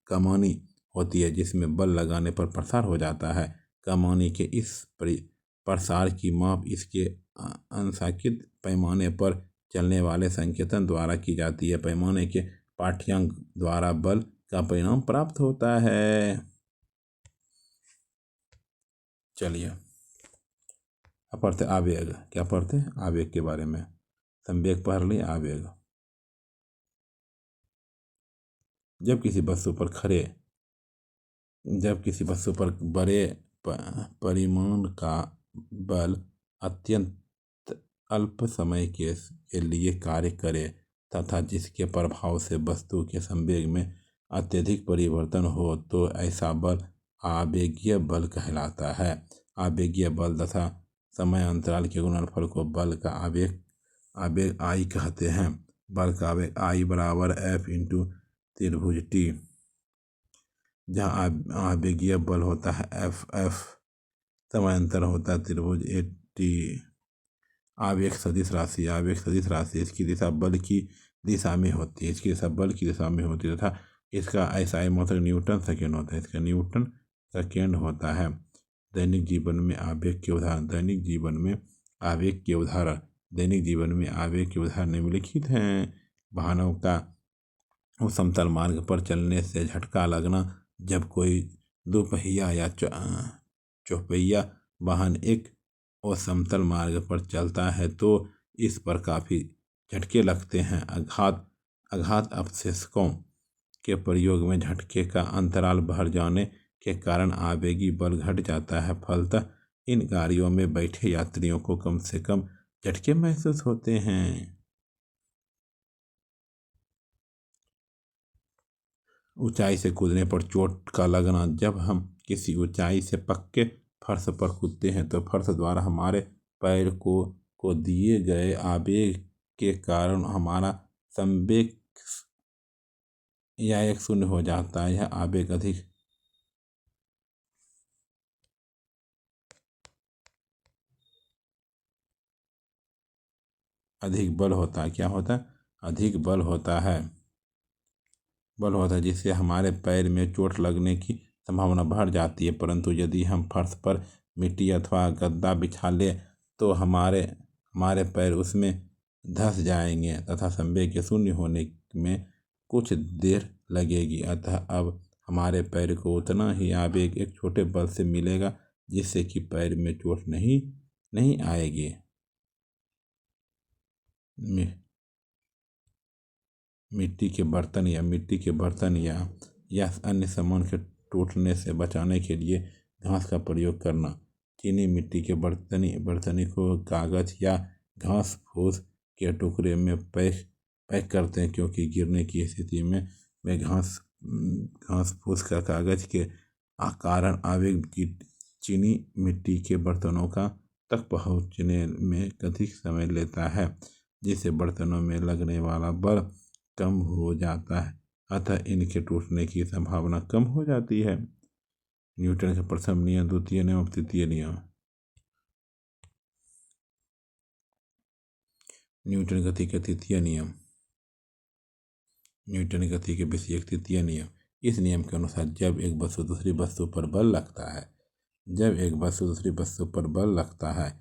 कमानी होती है जिसमें बल लगाने पर प्रसार हो जाता है। कमानी के इस प्रसार की माप इसके अंशांकित पैमाने पर चलने वाले संकेतन द्वारा की जाती है। पैमाने के पाठ्यांक द्वारा बल का परिणाम प्राप्त होता है। चलिए अब पढ़ते आवेग। क्या पढ़ते हैं? आवेग के बारे में। संवेग पढ़ लिए, आवेग। जब किसी वस्तु पर बड़े परिमाण का बल अत्यंत अल्प समय के लिए कार्य करे तथा जिसके प्रभाव से वस्तु के संवेग में अत्यधिक परिवर्तन हो तो ऐसा बल आवेगीय बल कहलाता है। आवेगीय बल तथा समय अंतराल के गुणनफल को बल का आवेग आई कहते हैं। बल का आवेग आई बराबर F इंटू त्रिभुज टी, जहाँ आवेगीय बल होता है F, समय अंतर होता है त्रिभुज ए टी। आवेग सदिश राशि इसकी दिशा बल की दिशा में होती है तथा इसका SI मात्रक न्यूटन सेकेंड होता है। दैनिक जीवन में आवेग के उदाहरण निम्नलिखित हैं। वाहनों का समतल मार्ग पर चलने से झटका लगना। जब कोई दोपहिया या चौपहिया वाहन एक असमतल मार्ग पर चलता है तो इस पर काफ़ी झटके लगते हैं। आघात अपवर्तकों के प्रयोग में झटके का अंतराल बढ़ जाने के कारण आवेगी बल घट जाता है। फलतः इन गाड़ियों में बैठे यात्रियों को कम से कम झटके महसूस होते हैं। ऊंचाई से कूदने पर चोट का लगना। जब हम किसी ऊंचाई से पक्के फर्श पर कूदते हैं तो फर्श द्वारा हमारे पैर को दिए गए आवेग के कारण हमारा संवेग या एक शून्य हो जाता है। यह आवेग अधिक बल होता है। क्या होता है? अधिक बल होता है जिससे हमारे पैर में चोट लगने की संभावना बढ़ जाती है। परंतु यदि हम फर्श पर मिट्टी अथवा गद्दा बिछा ले तो हमारे हमारे पैर उसमें धंस जाएंगे तथा संवेग के शून्य होने में कुछ देर लगेगी। अतः अब हमारे पैर को उतना ही आवेग एक छोटे बल से मिलेगा जिससे कि पैर में चोट नहीं आएगी। मिट्टी के बर्तन या अन्य सामान के टूटने से बचाने के लिए घास का प्रयोग करना। चीनी मिट्टी के बर्तनी को कागज या घास फूस के टुकड़े में पैक करते हैं क्योंकि गिरने की स्थिति में वे घास फूस का कागज के कारण आवेग की चीनी मिट्टी के बर्तनों तक पहुंचने में अधिक समय लेता है जिससे बर्तनों में लगने वाला बल कम हो जाता है। अतः इनके टूटने की संभावना कम हो जाती है। न्यूटन का प्रथम नियम, द्वितीय नियम और तृतीय नियम। न्यूटन गति के तृतीय नियम। न्यूटन गति के विषय तृतीय नियम। इस नियम के अनुसार जब एक वस्तु दूसरी वस्तु पर बल लगता है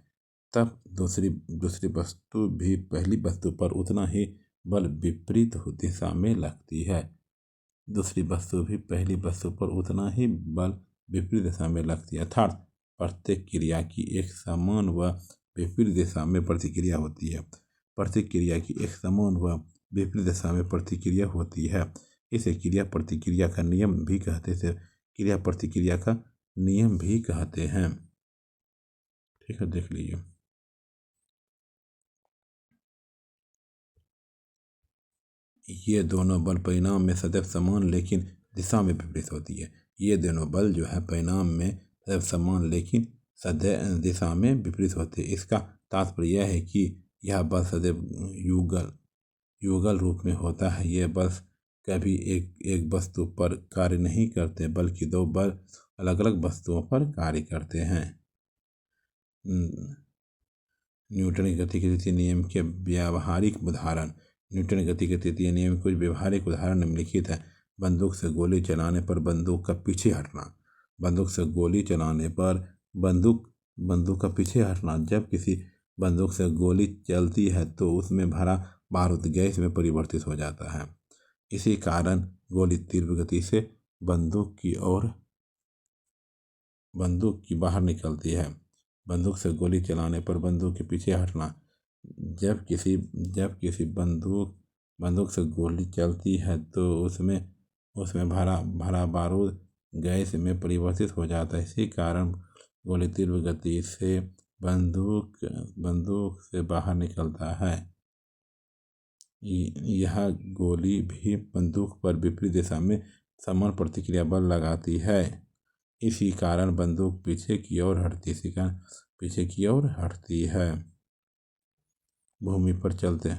तब दूसरी वस्तु भी पहली वस्तु पर उतना ही बल विपरीत दिशा में लगती है। दूसरी वस्तु भी पहली वस्तु पर उतना ही बल विपरीत दिशा में लगती है। अर्थात प्रत्येक क्रिया की एक समान व विपरीत दिशा में प्रतिक्रिया होती है। प्रत्येक क्रिया की एक समान व विपरीत दिशा में प्रतिक्रिया होती है। इसे क्रिया प्रतिक्रिया का नियम भी कहते हैं। ठीक है, देख लीजिए। ये दोनों बल परिणाम में सदैव समान लेकिन दिशा में विपरीत होती है। ये दोनों बल जो है परिणाम में सदैव समान लेकिन सदैव दिशा में विपरीत होते हैं। इसका तात्पर्य यह है कि यह बल सदैव युगल रूप में होता है। ये बल कभी एक वस्तु पर कार्य नहीं करते बल्कि दो बल अलग अलग वस्तुओं पर कार्य करते हैं। न्यूटन की गति के तृतीय नियम के व्यावहारिक उदाहरण। न्यूटन की गति के तृतीय नियम के कुछ व्यवहारिक उदाहरण निम्नलिखित है। बंदूक से गोली चलाने पर बंदूक का पीछे हटना। बंदूक से गोली चलाने पर बंदूक का पीछे हटना। जब किसी बंदूक से गोली चलती है तो उसमें भरा बारूद गैस में परिवर्तित हो जाता है। इसी कारण गोली तीव्र गति से बंदूक की बाहर निकलती है। बंदूक से गोली चलाने पर बंदूक के पीछे हटना। जब किसी बंदूक से गोली चलती है तो उसमें भरा बारूद गैस में परिवर्तित हो जाता है। इसी कारण गोली तीव्र गति से बंदूक से बाहर निकलता है। यह गोली भी बंदूक पर विपरीत दिशा में समान प्रतिक्रिया बल लगाती है। इसी कारण बंदूक पीछे की ओर हटती है। भूमि पर चलते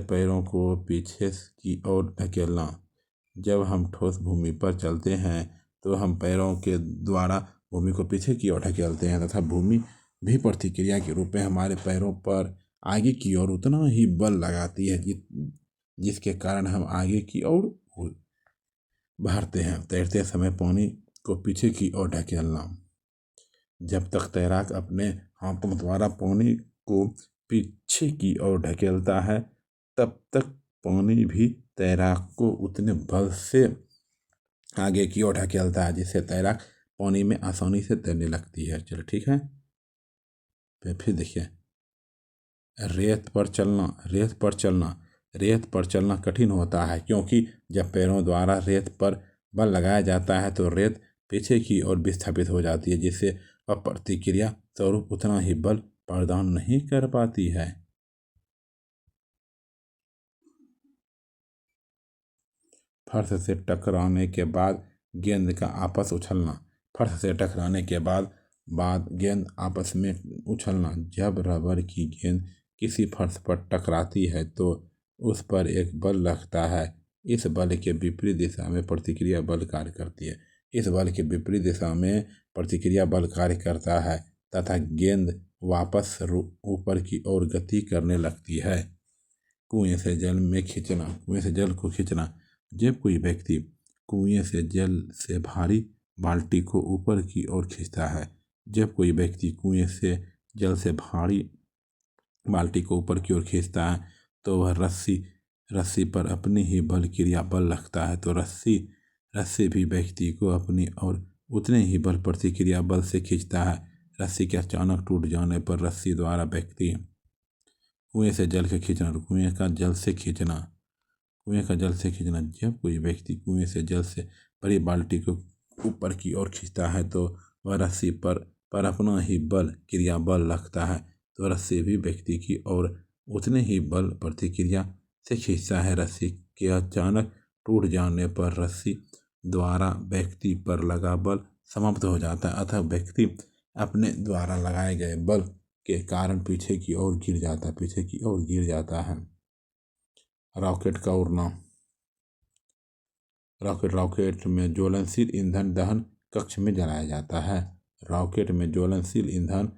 पैरों को पीछे की ओर धकेलना। जब हम ठोस भूमि पर चलते हैं तो हम पैरों के द्वारा भूमि को पीछे की ओर धकेलते हैं तथा भूमि भी प्रतिक्रिया के रूप में हमारे पैरों पर आगे की ओर उतना ही बल लगाती है जिसके कारण हम आगे की ओर बढ़ते हैं। तैरते समय पानी को पीछे की ओर धकेलना। जब तक तैराक अपने हाथों द्वारा पानी को पीछे की ओर धकेलता है तब तक पानी भी तैराक को उतने बल से आगे की ओर धकेलता है जिससे तैराक पानी में आसानी से तैरने लगती है। चलो ठीक है, फिर देखिए रेत पर चलना कठिन होता है क्योंकि जब पैरों द्वारा रेत पर बल लगाया जाता है तो रेत पीछे की ओर विस्थापित हो जाती है जिससे वह प्रतिक्रिया स्वरूप उतना ही बल प्रदान नहीं कर पाती है। फर्श से टकराने के बाद गेंद का आपस उछलना। फर्श से टकराने के बाद गेंद आपस में उछलना। जब रबर की गेंद किसी फर्श पर टकराती है तो उस पर एक बल लगता है। इस बल के विपरीत दिशा में प्रतिक्रिया बल कार्य करती है। इस बल के विपरीत दिशा में प्रतिक्रिया बल कार्य करता है तथा गेंद वापस ऊपर की ओर गति करने लगती है। कुएं से जल में खींचना। कुएं से जल को खींचना। जब कोई व्यक्ति कुएं से जल से भारी बाल्टी को ऊपर की ओर खींचता है। जब कोई व्यक्ति कुएं से जल से भारी बाल्टी को ऊपर की ओर खींचता है तो वह रस्सी पर अपनी ही बल क्रिया बल लगता है। तो रस्सी भी व्यक्ति को अपनी और उतने ही बल प्रतिक्रिया बल से खींचता है। रस्सी के अचानक टूट जाने पर रस्सी द्वारा व्यक्ति कुएं से जल के खींचना। कुएं का जल से खींचना। कुएं का जल से खींचना। जब कोई व्यक्ति कुएं से जल से भरी बाल्टी को ऊपर की ओर खींचता है तो वह रस्सी पर अपना ही बल क्रिया बल लगता है। तो रस्सी भी व्यक्ति की और उतने ही बल प्रतिक्रिया से खींचता है। रस्सी के अचानक टूट जाने पर रस्सी द्वारा व्यक्ति पर लगा बल समाप्त हो जाता है अतः व्यक्ति अपने द्वारा लगाए गए बल के कारण पीछे की ओर गिर जाता है। रॉकेट का उड़ना। रॉकेट में ज्वलनशील ईंधन दहन कक्ष में जलाया जाता है। रॉकेट में ज्वलनशील ईंधन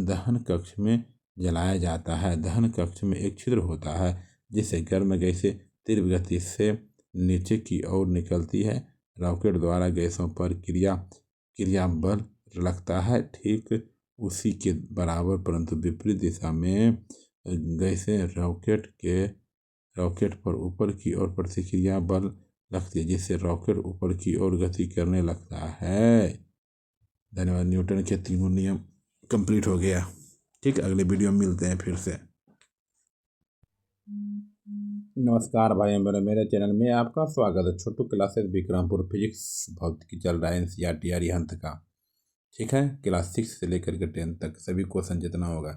दहन कक्ष में जलाया जाता है। दहन कक्ष में एक छिद्र होता है जिससे गर्म गैसें तीव्र गति से नीचे की ओर निकलती है। रॉकेट द्वारा गैसों पर क्रिया बल लगता है। ठीक उसी के बराबर परंतु विपरीत दिशा में गैसें रॉकेट पर ऊपर की ओर प्रतिक्रिया बल लगती है जिससे रॉकेट ऊपर की ओर गति करने लगता है। धन्यवाद। न्यूटन के तीनों नियम कंप्लीट हो गया। ठीक, अगले वीडियो में मिलते हैं फिर से। नमस्कार भाई बहनों, मेरे चैनल में आपका स्वागत है। छोटू क्लासेस विक्रमपुर फिजिक्स भौतिकी चल रहा है NCERT अरिहंत का। ठीक है, क्लास 6 से लेकर के 10 तक सभी क्वेश्चन जितना होगा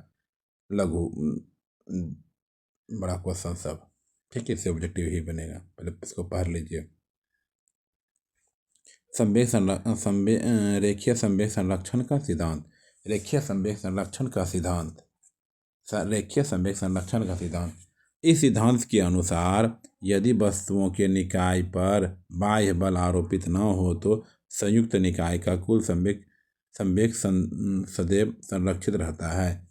लघु बड़ा क्वेश्चन सब। ठीक है, इससे ऑब्जेक्टिव ही बनेगा। पहले इसको पढ़ लीजिए। रेखीय संवेग संरक्षण का सिद्धांत। रेखीय संवेग संरक्षण का सिद्धांत। इस सिद्धांत के अनुसार यदि वस्तुओं के निकाय पर बाह्य बल आरोपित न हो तो संयुक्त निकाय का कुल संवेग सदैव संरक्षित रहता है।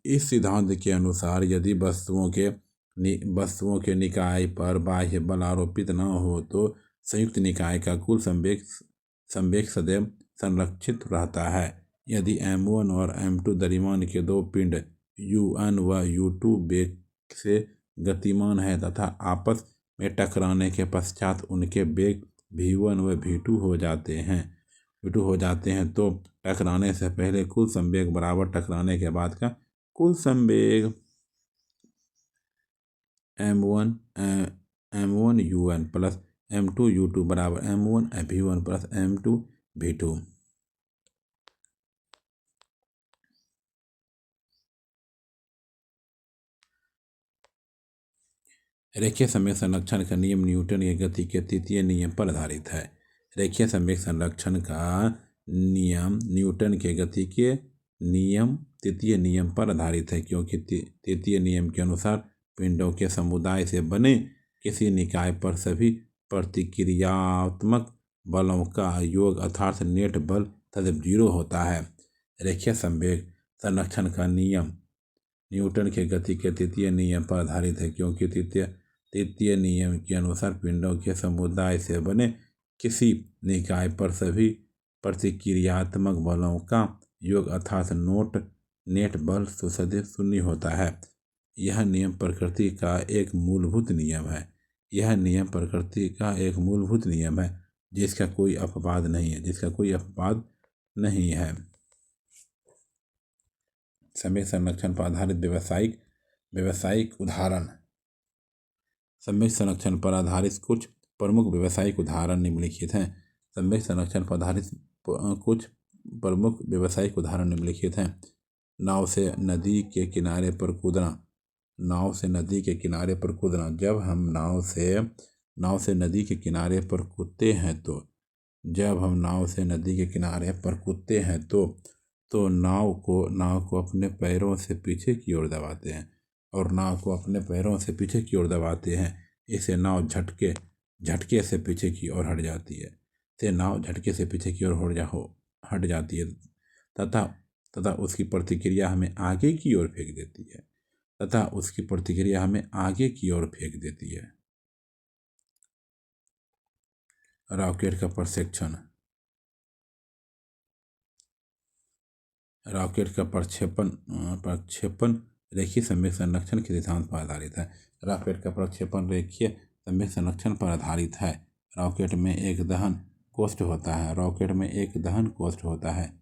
इस सिद्धांत के अनुसार यदि वस्तुओं के निकाय पर बाह्य बल आरोपित न हो तो संयुक्त निकाय का कुल संवेग सदैव संरक्षित रहता है। यदि m1 और m2 द्रव्यमान के दो पिंड u1 व u2 वेग से गतिमान है तथा आपस में टकराने के पश्चात उनके वेग v1 व v2 हो जाते हैं तो टकराने से पहले कुल संवेग बराबर टकराने के बाद का कुल संवेग m1 u1 plus m2 u2 बराबर m1 v1 plus m2 v2। रेखीय संवेग संरक्षण का नियम न्यूटन के गति के तृतीय नियम पर आधारित है। रेखीय संवेग संरक्षण का नियम न्यूटन के गति के नियम तृतीय नियम पर आधारित है क्योंकि तृतीय नियम के अनुसार पिंडों के समुदाय से बने किसी निकाय पर सभी प्रतिक्रियात्मक बलों का योग अर्थात नेट बल सदैव 0 होता है। रेखीय संवेग संरक्षण का नियम न्यूटन के गति के तृतीय नियम पर आधारित है क्योंकि तृतीय नियम के अनुसार पिंडों के समुदाय से बने किसी निकाय पर सभी प्रतिक्रियात्मक बलों का योग अर्थात नेट बल सदैव 0 होता है। यह नियम प्रकृति का एक मूलभूत नियम है जिसका कोई अपवाद नहीं है। संवेग संरक्षण पर आधारित व्यवसायिक उदाहरण। संवेग संरक्षण पर आधारित कुछ प्रमुख व्यवसायिक उदाहरण निम्नलिखित हैं। संवेग संरक्षण पर आधारित कुछ प्रमुख व्यवसायिक उदाहरण निम्नलिखित हैं। नाव से नदी के किनारे पर कूदना। नाव से नदी के किनारे पर कूदना। जब हम नाव से नदी के किनारे पर कूदते हैं तो जब हम नाव से नदी के किनारे पर कूदते हैं तो नाव को अपने पैरों से पीछे की ओर दबाते हैं और नाव को अपने पैरों से पीछे की ओर दबाते हैं। इससे नाव झटके से पीछे की ओर हट जाती है। से नाव झटके से पीछे की ओर हट जाती है तथा तथा उसकी प्रतिक्रिया हमें आगे की ओर फेंक देती है रॉकेट का प्रक्षेपण। रॉकेट का प्रक्षेपण रेखीय संवेग संरक्षण के सिद्धांत पर आधारित है। रॉकेट का प्रक्षेपण रेखीय संवेग संरक्षण पर आधारित है। रॉकेट में एक दहन कोष्ठ होता है।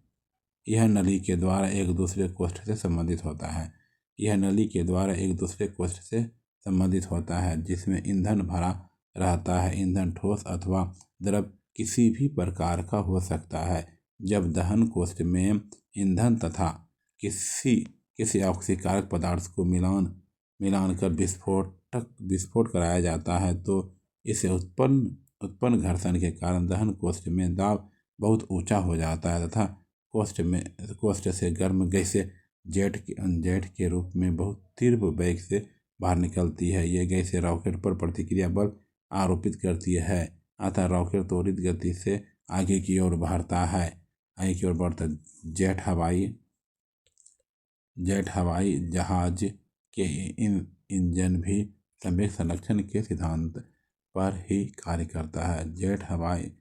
यह नली के द्वारा एक दूसरे कोष्ठ से संबंधित होता है जिसमें ईंधन भरा रहता है। ईंधन ठोस अथवा द्रव किसी भी प्रकार का हो सकता है। जब दहन कोष्ठ में ईंधन तथा किसी ऑक्सीकारक पदार्थ को मिलान कर विस्फोट कराया जाता है तो इसे उत्पन्न घर्षण के कारण दहन कोष्ठ में दाब बहुत ऊंचा हो जाता है तथा कोष्ठ से गर्म गैसें जेट के रूप में बहुत तीव्र वेग से बाहर निकलती है। ये गैसें रॉकेट पर प्रतिक्रिया बल आरोपित करती है अतः रॉकेट त्वरित गति से आगे की ओर बढ़ता है। जेट हवाई जहाज के इंजन भी संवेग संरक्षण के सिद्धांत पर ही कार्य करता है। जेट हवाई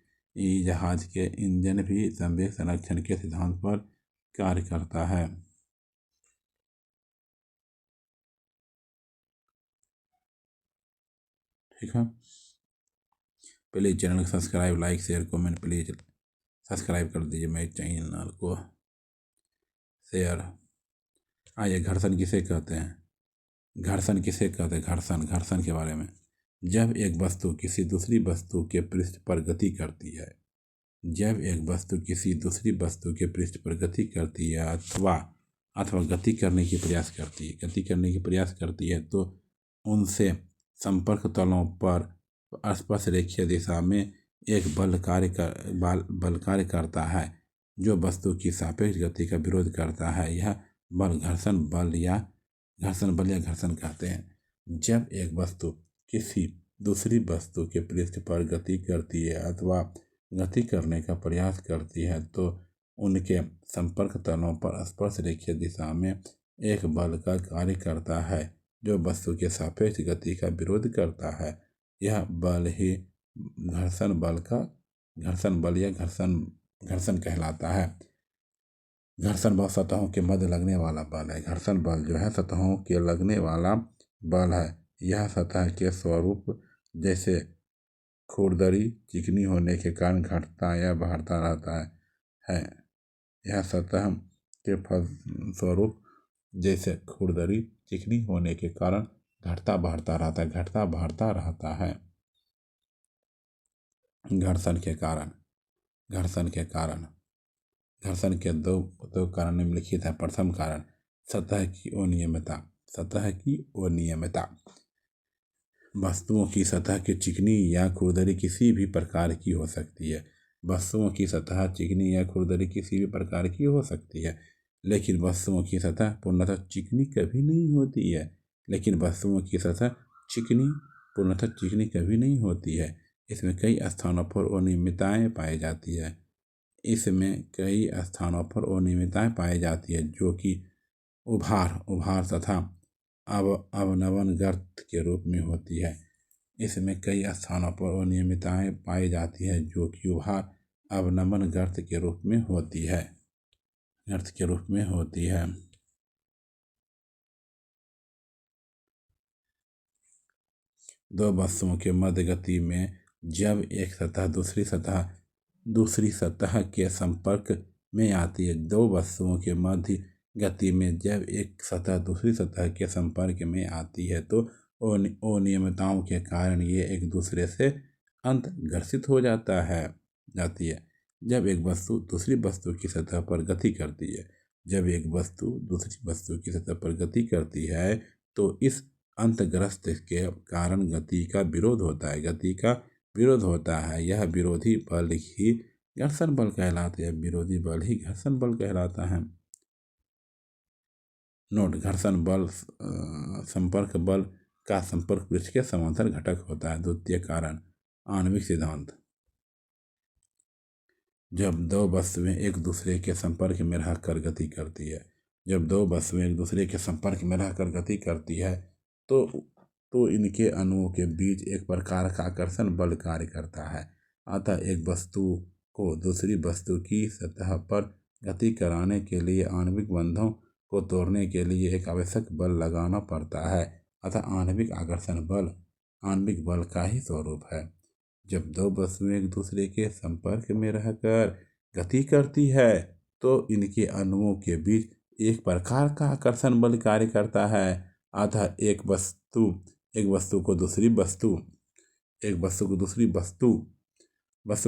जहाज के इंजन भी संवेग संरक्षण के सिद्धांत पर कार्य करता है। ठीक है, प्लीज़ चैनल को subscribe, like, share, comment please subscribe कर दीजिए मेरे चैनल को, शेयर। आइए, घर्षण किसे कहते हैं? घर्षण के बारे में। जब एक वस्तु किसी दूसरी वस्तु के पृष्ठ पर गति करती है अथवा गति करने की प्रयास करती है तो उनसे संपर्क तलों पर स्पर्श रेखीय दिशा में एक बल कार्य करता है जो वस्तु की सापेक्ष गति का विरोध करता है। यह बल घर्षण बल या घर्षण कहते हैं। जब एक वस्तु किसी दूसरी वस्तु के पृष्ठ पर गति करती है अथवा गति करने का प्रयास करती है तो उनके संपर्क तलों पर स्पर्श रेखीय दिशा में एक बल का कार्य करता है जो वस्तु के सापेक्ष गति का विरोध करता है। यह बल ही घर्षण बल या घर्षण कहलाता है। घर्षण बल सतहों के मध्य लगने वाला बल है। घर्षण बल जो है सतहों के लगने वाला बल है। यह सतह के स्वरूप जैसे खुरदरी चिकनी होने के कारण घटता या बढ़ता रहता है। यह सतह के स्वरूप जैसे खुरदरी चिकनी होने के कारण घटता बढ़ता रहता है। घर्षण के दो कारण निम्नलिखित है। प्रथम कारण सतह की अनियमितता। वस्तुओं की सतह की चिकनी या खुरदरी किसी भी प्रकार की हो सकती है। लेकिन वस्तुओं की सतह पूर्णतः चिकनी कभी नहीं होती है। इसमें कई स्थानों पर अनियमितताएं पाई जाती है जो कि उभार तथा अवनमन गर्त के रूप में होती है। इसमें कई स्थानों पर अनियमितताएं पाई जाती है जो कि उभार अवनमन गर्त के रूप में होती है। दो वस्तुओं के मध्य गति में जब एक सतह दूसरी सतह के संपर्क में आती है। दो वस्तुओं के मध्य गति में जब एक सतह दूसरी सतह के संपर्क में आती है तो अनियमितताओं के कारण ये एक दूसरे से अंतर्घर्षित हो जाती है। जब एक वस्तु दूसरी वस्तु की सतह पर गति करती है तो इस अंतर्ग्रस्त के कारण गति का विरोध होता है। गति का विरोध होता है। यह विरोधी बल ही घर्षण बल कहलाता है। विरोधी बल ही घर्षण बल कहलाता है। नोट: घर्षण बल संपर्क बल का संपर्क पृष्ठ के समांतर घटक होता है। द्वितीय कारण: आणविक सिद्धांत। जब दो वस्तुएं एक दूसरे के संपर्क में रहकर गति करती है जब दो वस्तुएं एक दूसरे के संपर्क में रहकर गति करती है तो इनके अणुओं के बीच एक प्रकार का आकर्षण बल कार्य करता है। अतः एक वस्तु को दूसरी वस्तु की सतह पर गति कराने के लिए आणविक बंधों को तोड़ने के लिए एक आवश्यक बल लगाना पड़ता है। अतः आणविक आकर्षण बल आणविक बल का ही स्वरूप है। जब दो वस्तुएं एक दूसरे के संपर्क में रहकर गति करती है तो इनके अणुओं के बीच एक प्रकार का आकर्षण बल कार्य करता है। अतः एक वस्तु को दूसरी वस्तु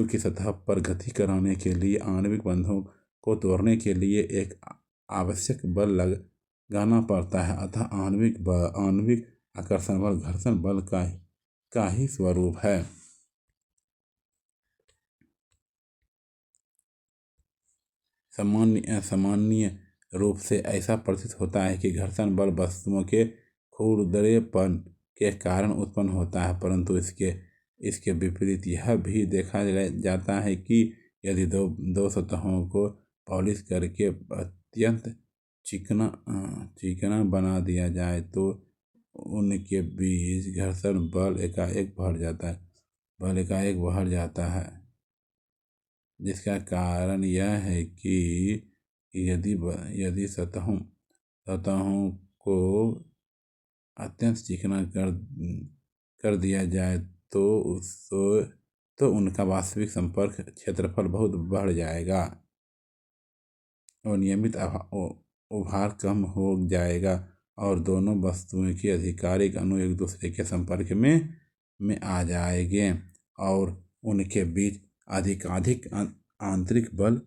की सतह पर गति कराने के लिए आणविक बंधों को तोड़ने के लिए एक आवश्यक बल लगाना पड़ता है। अतः आणविक आकर्षण बल घर्षण बल का ही स्वरूप है। सामान्य रूप से ऐसा प्रतीत होता है कि घर्षण बल वस्तुओं के खुरदरेपन के कारण उत्पन्न होता है, परंतु इसके विपरीत यह भी देखा जाता है कि यदि दो सतहों को पॉलिश करके अत्यंत चिकना बना दिया जाए तो उनके बीच घर्षण बल एकाएक बढ़ जाता है। जिसका कारण यह है कि यदि सतहों को अत्यंत चिकना कर दिया जाए तो उनका वास्तविक संपर्क क्षेत्रफल बहुत बढ़ जाएगा और नियमित उभार कम हो जाएगा और दोनों वस्तुओं के आधिकारिक अणु एक दूसरे के संपर्क में आ जाएंगे और उनके बीच अधिक आंतरिक बल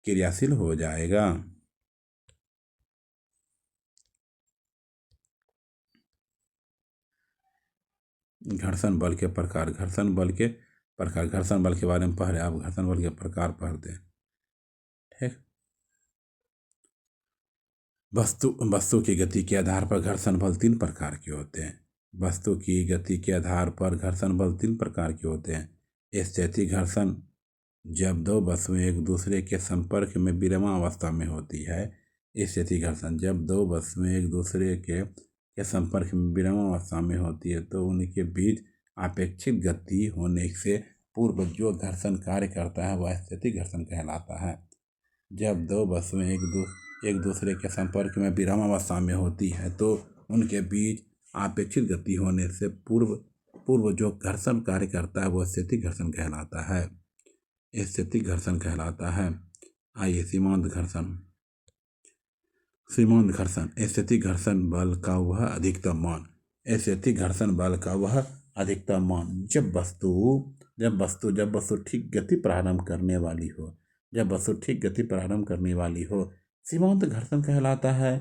क्रियाशील हो जाएगा। घर्षण बल के प्रकार। घर्षण बल के बारे में पहले आप घर्षण बल के प्रकार पढ़ते हैं। ठीक। वस्तु की गति के आधार पर घर्षण बल 3 प्रकार के होते हैं। वस्तु की गति के आधार पर घर्षण बल 3 प्रकार के होते हैं। स्थैतिक घर्षण: जब दो वस्तुएं एक दूसरे के संपर्क में विरामावस्था में होती है। स्थैतिक घर्षण: जब दो वस्तुएं एक दूसरे के संपर्क में विरामावस्था में होती है तो उनके बीच अपेक्षित गति होने से पूर्व जो घर्षण कार्य करता है वह स्थैतिक घर्षण कहलाता है। जब दो वस्तुएं एक दूसरे के संपर्क में विरामावस्था में होती है तो उनके बीच अपेक्षित गति होने से पूर्व जो घर्षण कार्य करता है वह स्थैतिक घर्षण कहलाता है। स्थैतिक घर्षण कहलाता है। आइए सीमांत घर्षण। स्थैतिक घर्षण बल का वह अधिकतम मान। स्थैतिक घर्षण बल का वह अधिकतम मान जब वस्तु ठीक गति प्रारंभ करने वाली हो सीमांत घर्षण कहलाता है।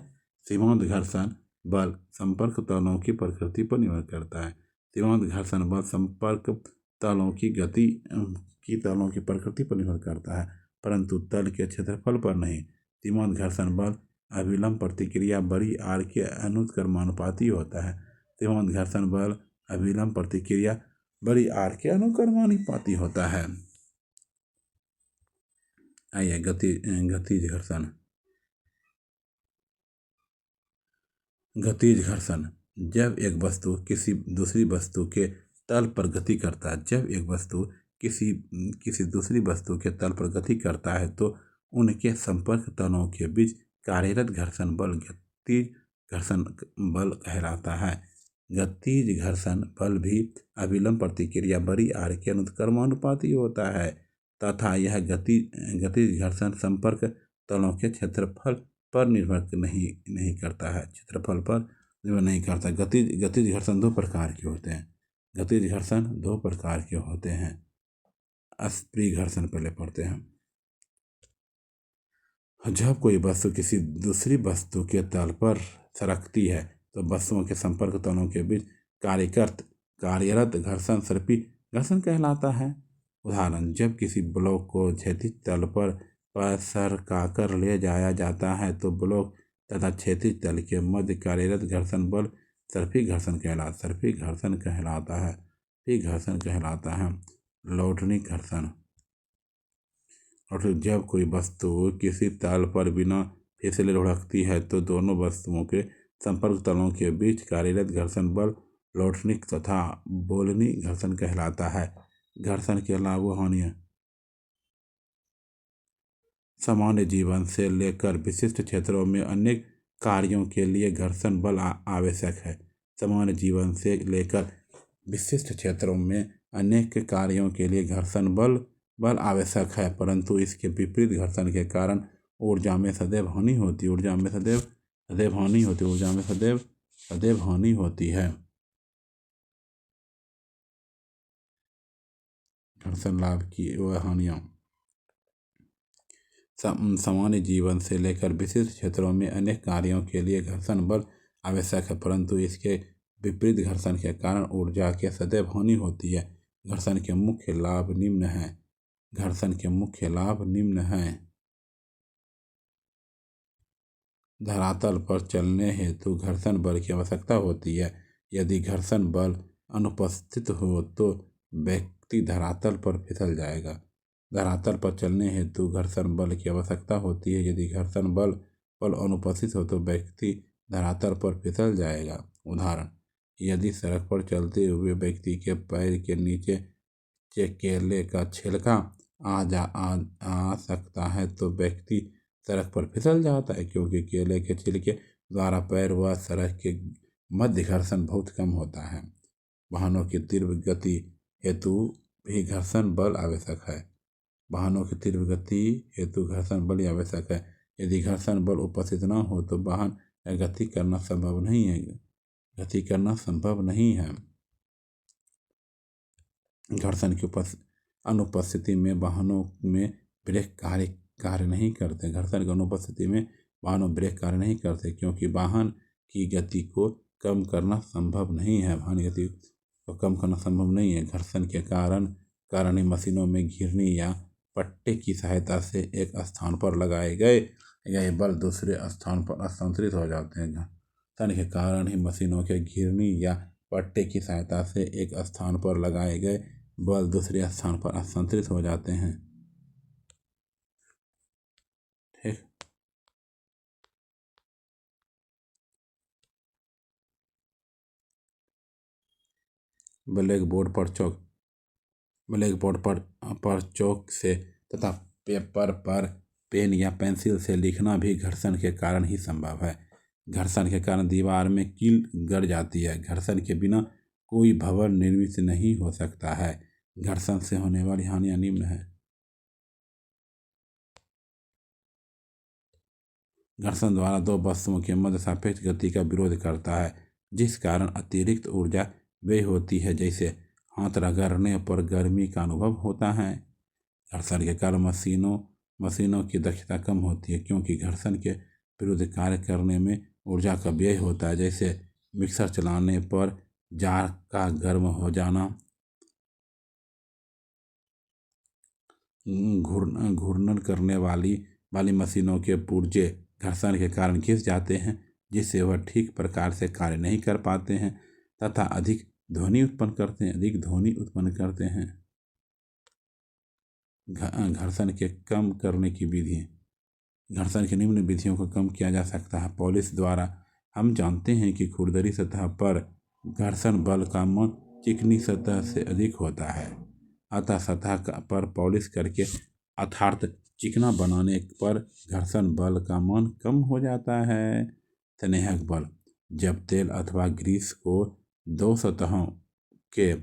सीमांत घर्षण बल संपर्क तलों की प्रकृति पर निर्भर करता है। सीमांत घर्षण बल संपर्क तलों की प्रकृति पर निर्भर करता है, परंतु तल के क्षेत्रफल पर नहीं। सीमांत घर्षण बल अभिलंब प्रतिक्रिया बड़ी आर के अनुक्रमानुपाती होता है। सीमांत घर्षण बल अभिलंब प्रतिक्रिया बड़ी आर के अनुक्रमानुपाती होता है। आइए गतिज घर्षण। गतिज घर्षण: जब एक वस्तु किसी दूसरी वस्तु के तल पर गति करता है किसी दूसरी वस्तु के तल पर गति करता है तो उनके संपर्क तलों के बीच कार्यरत घर्षण बल गतिज घर्षण बल कहलाता है। गतिज घर्षण बल भी अभिलंब प्रतिक्रिया बड़ी आर के अनुक्रमानुपाती होता है तथा यह गतिज घर्षण संपर्क तलों के क्षेत्रफल पर निर्भर नहीं करता है। गतिज घर्षण 2 प्रकार के होते हैं। गतिज घर्षण 2 प्रकार के होते हैं। अस्प्री घर्षण पहले पढ़ते हैं। जब कोई वस्तु किसी दूसरी वस्तु के तल पर सरकती है तो वस्तुओं के संपर्क तलों के बीच कार्यरत घर्षण सर्पी घर्षण कहलाता है। उदाहरण, जब किसी ब्लॉक को क्षैतिज तल पर सरकाकर ले जाया जाता है तो ब्लॉक तथा क्षैतिज तल के मध्य कार्यरत घर्षण बल सर्पी घर्षण कहलाता है। लौटनिक घर्षण। और जब कोई वस्तु किसी तल पर बिना फिसले लुढ़कती है तो दोनों वस्तुओं के संपर्क तलों के बीच कार्यरत घर्षण बल लौटनिक तथा बोलनी घर्षण कहलाता है। घर्षण के लाभ व हानियाँ। सामान्य जीवन से लेकर विशिष्ट क्षेत्रों में अनेक कार्यों के लिए घर्षण बल आवश्यक है। सामान्य जीवन से लेकर विशिष्ट क्षेत्रों में अनेक कार्यों के लिए घर्षण बल आवश्यक है, परंतु इसके विपरीत घर्षण के कारण ऊर्जा में सदैव हानि होती है। घर्षण लाभ की व हानियाँ। सामान्य जीवन से लेकर विशिष्ट क्षेत्रों में अनेक कार्यों के लिए घर्षण बल आवश्यक है, परंतु इसके विपरीत घर्षण के कारण ऊर्जा के सदैव हानि होती है। घर्षण के मुख्य लाभ निम्न हैं। धरातल पर चलने हेतु घर्षण बल की आवश्यकता होती है। यदि घर्षण बल अनुपस्थित हो तो व्यक्ति धरातल पर फिसल जाएगा। धरातल पर चलने हेतु घर्षण बल की आवश्यकता होती है। यदि घर्षण बल अनुपस्थित हो तो व्यक्ति धरातल पर फिसल जाएगा। उदाहरण, यदि सड़क पर चलते हुए व्यक्ति के पैर के नीचे केले का छिलका आ सकता है तो व्यक्ति सड़क पर फिसल जाता है, क्योंकि केले के छिलके द्वारा पैर व सड़क के मध्य घर्षण बहुत कम होता है। वाहनों की तीव्र गति हेतु भी घर्षण बल आवश्यक है। यदि घर्षण बल उपस्थित न हो तो वाहन का गति करना संभव नहीं है। घर्षण की अनुपस्थिति में वाहनों में ब्रेक कार्य नहीं करते। घर्षण की अनुपस्थिति में वाहनों ब्रेक कार्य नहीं करते, क्योंकि वाहन की गति को कम करना संभव नहीं है। घर्षण के कारण ही मशीनों में घिरनी या पट्टे की सहायता से एक स्थान पर लगाए गए बल दूसरे स्थान पर स्थानांतरित हो जाते हैं। घर्षण के कारण ही मशीनों के घिरनी या पट्टे की सहायता से एक स्थान पर लगाए गए बल दूसरे स्थान पर स्थानांतरित हो जाते हैं। ठीक। ब्लैक बोर्ड पर चौक से तथा पेपर पर पेन या पेंसिल से लिखना भी घर्षण के कारण ही संभव है। घर्षण के कारण दीवार में कील गड़ जाती है। घर्षण के बिना कोई भवन निर्मित नहीं हो सकता है। घर्षण से होने वाली हानियां निम्न है। घर्षण द्वारा दो वस्तुओं के मध्य सापेक्ष गति का विरोध करता है, जिस कारण अतिरिक्त ऊर्जा व्यय होती है, जैसे हाथ रगड़ने पर गर्मी का अनुभव होता है। घर्षण के कारण मशीनों की दक्षता कम होती है, क्योंकि घर्षण के विरुद्ध कार्य करने में ऊर्जा का व्यय होता है, जैसे मिक्सर चलाने पर जार का गर्म हो जाना। घूर्णन करने वाली मशीनों के पुर्जे घर्षण के कारण घिस जाते हैं, जिससे वह ठीक प्रकार से कार्य नहीं कर पाते हैं तथा अधिक ध्वनि उत्पन्न करते हैं। घर्षण के कम करने की विधि। घर्षण की निम्न विधियों को कम किया जा सकता है। पॉलिश द्वारा। हम जानते हैं कि खुरदरी सतह पर घर्षण बल का मान चिकनी सतह से अधिक होता है, अतः सतह पर पॉलिश करके अर्थात चिकना बनाने पर घर्षण बल का मान कम हो जाता है। स्नेहक बल। जब तेल अथवा ग्रीस को दो सतहों के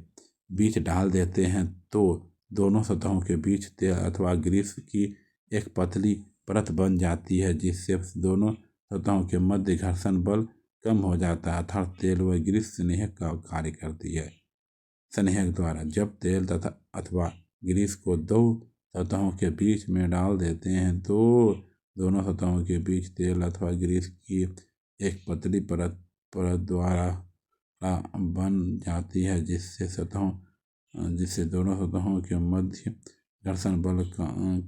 बीच डाल देते हैं तो दोनों सतहों के बीच तेल अथवा ग्रीस की एक पतली परत बन जाती है, जिससे दोनों सतहों के मध्य घर्षण बल कम हो जाता है, अर्थात तेल व ग्रीस स्नेहक का कार्य करती है। स्नेहक द्वारा। जब तेल तथा अथवा ग्रीस को दो सतहों के बीच में डाल देते हैं तो दोनों सतहों के बीच तेल अथवा ग्रीस की एक पतली परत परत द्वारा बन जाती है, जिससे दोनों सतहों के मध्य घर्षण बल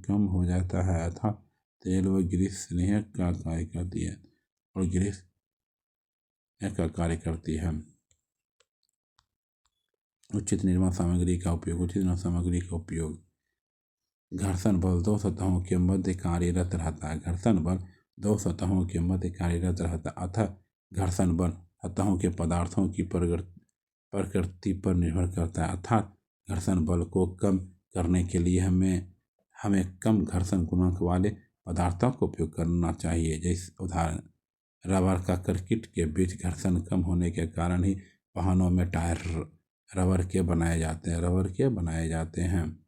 कम हो जाता है, अर्थात तेल व ग्रीस स्नेहक का कार्य करती है और ग्रीस का कार्य करती है। उचित निर्माण सामग्री का उपयोग। घर्षण बल दो सतहों के मध्य कार्यरत रहता है। अतः घर्षण बल सतहों के पदार्थों की प्रकृति पर निर्भर करता है, अर्थात घर्षण बल को कम करने के लिए हमें कम घर्षण गुणांक वाले पदार्थों का उपयोग करना चाहिए। जैसे उदाहरण, रबर का कंक्रीट के बीच घर्षण कम होने के कारण ही वाहनों में टायर रबर के बनाए जाते हैं।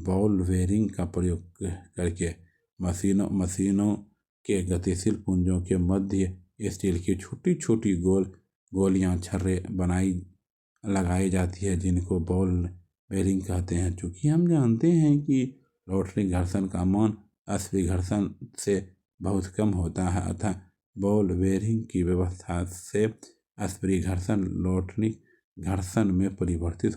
बॉल बेयरिंग का प्रयोग करके मशीनों के गतिशील पुंजों के मध्य स्टील की छोटी छोटी गोलियां छर्रे लगाई जाती है, जिनको बॉल बेयरिंग कहते हैं। चूँकि हम जानते हैं कि रोटरी घर्षण का मान अश्वी घर्षण से बहुत कम होता है, अतः बॉल बेयरिंग की व्यवस्था से अश्वी घर्षण रोटरी घर्षण में परिवर्तित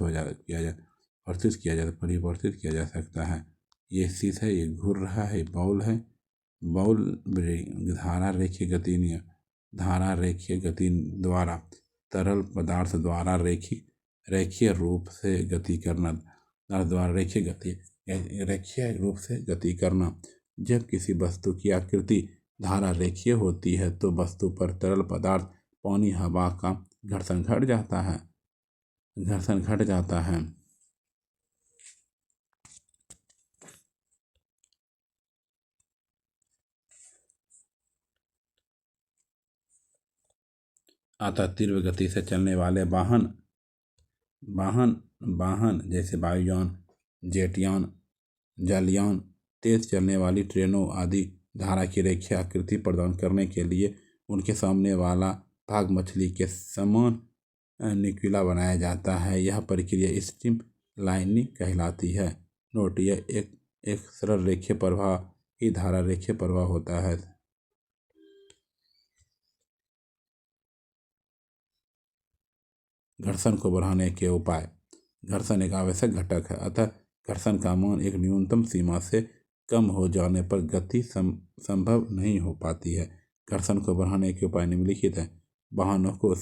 किया जा सकता है। ये शीश है, ये घूर रहा है, बॉल है। बॉल बेयरिंग धारा रेखीय गति द्वारा तरल पदार्थ द्वारा रेखीय रूप से गति करना। जब किसी वस्तु की आकृति धारा रेखीय होती है तो वस्तु पर तरल पदार्थ पानी हवा का घर्षण घट जाता है। अतः तीव्र गति से चलने वाले वाहन जैसे वायुयान, जेटयान, जलयान, तेज चलने वाली ट्रेनों आदि धारा की रेखीय आकृति प्रदान करने के लिए उनके सामने वाला भाग मछली के समान नुकीला बनाया जाता है। यह प्रक्रिया स्ट्रीम लाइनिंग कहलाती है। नोट: यह एक सरल रेखीय प्रवाह ही धारा रेखीय प्रवाह होता है। घर्षण को बढ़ाने के उपाय। घर्षण एक आवश्यक घटक है, अतः घर्षण का मान एक न्यूनतम सीमा से कम हो जाने पर गति संभव नहीं हो पाती है। घर्षण को बढ़ाने के उपाय निम्नलिखित है। वाहनों को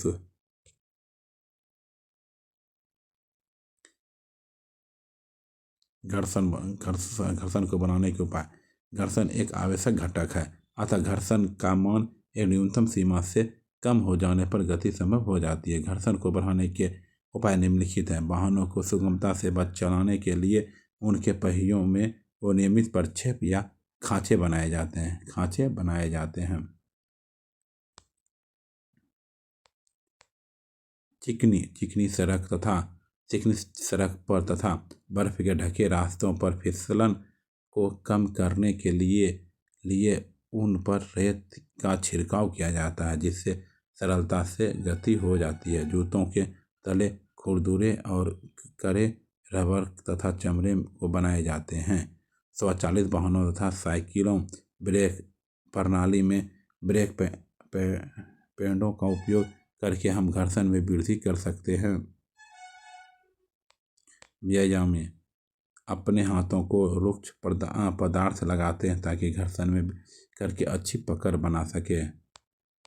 घर्षण को बढ़ाने के उपाय। घर्षण एक आवश्यक घटक है, अतः घर्षण का मान एक न्यूनतम सीमा से कम हो जाने पर गति संभव हो जाती है। घर्षण को बढ़ाने के उपाय निम्नलिखित हैं। वाहनों को सुगमता से चलाने के लिए उनके पहियों में नियमित प्रक्षेप या खांचे बनाए जाते हैं। चिकनी सड़क पर तथा बर्फ के ढके रास्तों पर फिसलन को कम करने के लिए उन पर रेत का छिड़काव किया जाता है, जिससे सरलता से गति हो जाती है। जूतों के तले खुरदुरे और कड़े रबर तथा चमड़े को बनाए जाते हैं। स्वचालित वाहनों तथा साइकिलों ब्रेक प्रणाली में ब्रेक पैडों का उपयोग करके हम घर्षण में वृद्धि कर सकते हैं। व्यायाम में अपने हाथों को रुक्ष पदार्थ लगाते हैं ताकि घर्षण में करके अच्छी पकड़ बना सके।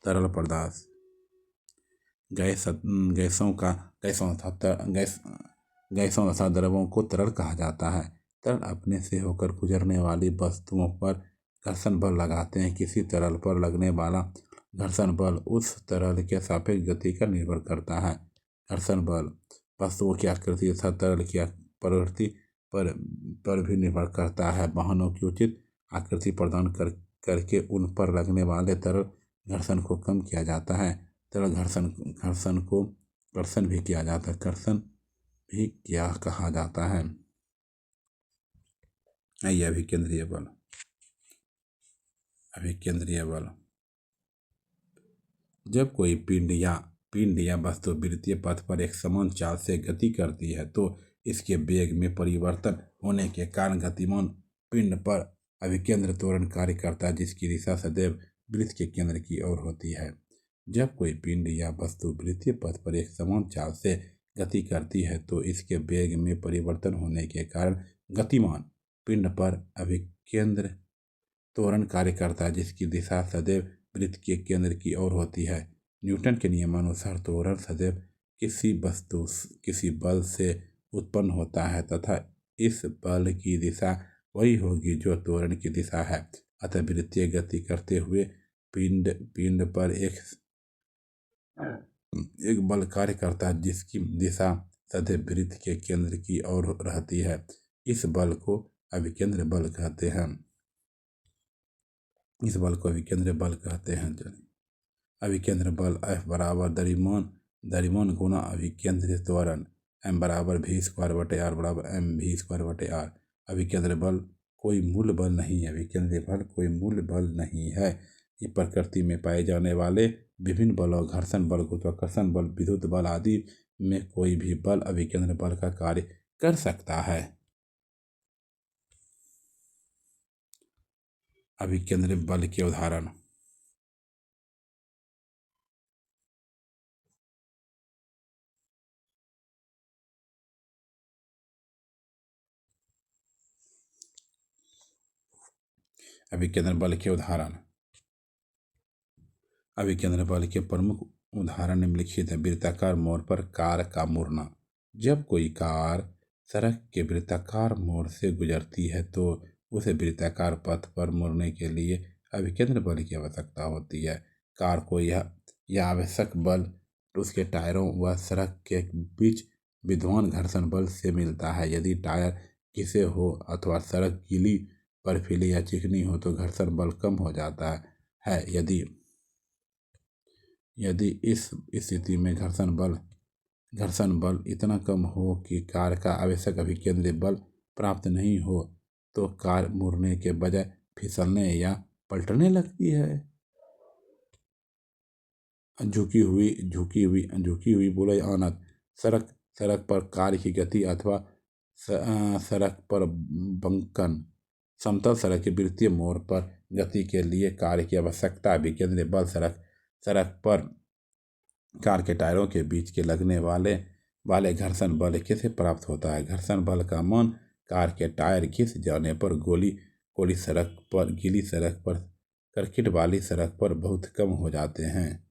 तरल पदार्थ गैसों तथा द्रवों को तरल कहा जाता है। तरल अपने से होकर गुजरने वाली वस्तुओं पर घर्षण बल लगाते हैं। किसी तरल पर लगने वाला घर्षण बल उस तरल के सापेक्ष गति पर निर्भर करता है। घर्षण बल वस्तुओं की आकृति तथा तरल की प्रवृत्ति पर भी निर्भर करता है। वाहनों की उचित आकृति प्रदान करके उन पर लगने वाले तरल घर्षण को कम किया जाता है। तरल घर्षण को कर्षण भी कहा जाता है। अभिकेंद्रीय बल जब कोई पिंड या वस्तु वृत्तीय पथ पर एक समान चाल से गति करती है तो इसके वेग में परिवर्तन होने के कारण गतिमान पिंड पर अभिकेंद्र त्वरण कार्य करता है, जिसकी दिशा सदैव वृत्त के केंद्र की ओर होती है। जब कोई पिंड या वस्तु वृत्तीय पथ पर एक समान चाल से गति करती है तो इसके वेग में परिवर्तन होने के कारण गतिमान पिंड पर अभिकेंद्र त्वरण कार्य करता है, जिसकी दिशा सदैव वृत्त के केंद्र की ओर होती है। न्यूटन के नियमानुसार त्वरण सदैव किसी वस्तु किसी बल से उत्पन्न होता है तथा इस बल की दिशा वही होगी जो त्वरण की दिशा है। अतः वृत्तीय गति करते हुए पिंड पिंड पर एक बल कार्य करता है जिसकी दिशा सदैव वृत्त के केंद्र की ओर रहती है। इस बल को अभिकेंद्र बल कहते हैं। अभिकेंद्र बल F बराबर दरिमन गुना अभिकेंद्र त्वरण M बराबर v² बराबर mv²/r। अभिकेंद्र बल कोई मूल बल नहीं है। अभिकेंद्र बल कोई मूल बल नहीं है। ये प्रकृति में पाए जाने वाले विभिन्न बलों, घर्षण बल, गुरुत्वाकर्षण बल, विद्युत बल आदि में कोई भी बल अभिकेंद्र बल का कार्य कर सकता है। अभिकेंद्र बल के उदाहरण। अभिकेंद्र बल के उदाहरण। अभिकेंद्र बल के प्रमुख उदाहरण निम्नलिखित है। वृत्ताकार मोड़ पर कार का मुड़ना। जब कोई कार सड़क के वृत्ताकार मोड़ से गुजरती है तो उसे वृत्ताकार पथ पर मुड़ने के लिए अभिकेंद्र बल की आवश्यकता होती है। कार को यह आवश्यक बल उसके टायरों व सड़क के बीच विद्यमान घर्षण बल से मिलता है। यदि टायर घिसे हो अथवा सड़क गीली, बर्फीली या चिकनी हो तो घर्षण बल कम हो जाता है। यदि इस स्थिति में घर्षण बल इतना कम हो कि कार का आवश्यक अभिकेंद्र बल प्राप्त नहीं हो तो कार मुड़ने के बजाय फिसलने या पलटने लगती है। झुकी हुई बोले आनत। सड़क पर कार की गति अथवा सड़क पर बंकन। समतल सड़क के वृत्तीय मोड़ पर गति के लिए कार की आवश्यकता। अभिकेंद्र बल सड़क पर कार के टायरों के बीच के लगने वाले घर्षण बल से प्राप्त होता है। घर्षण बल का मान कार के टायर घिस जाने पर गीली सड़क पर सर्किट वाली सड़क पर बहुत कम हो जाते हैं।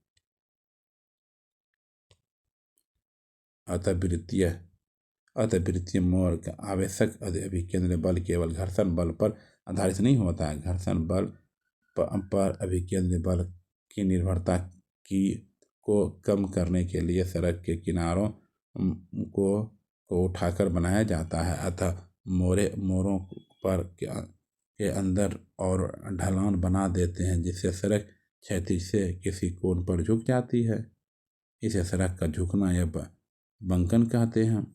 अतः वृत्तीय मोड़ का आवश्यक अभिकेंद्र बल केवल घर्षण बल पर आधारित नहीं होता है। घर्षण बल पर अभिकेंद्र बल की निर्भरता को कम करने के लिए सड़क के किनारों को उठाकर बनाया जाता है। अतः मोड़ों पर के अंदर और ढलान बना देते हैं जिससे सड़क क्षैतिज से किसी कोण पर झुक जाती है। इसे सड़क का झुकना या बंकन कहते हैं।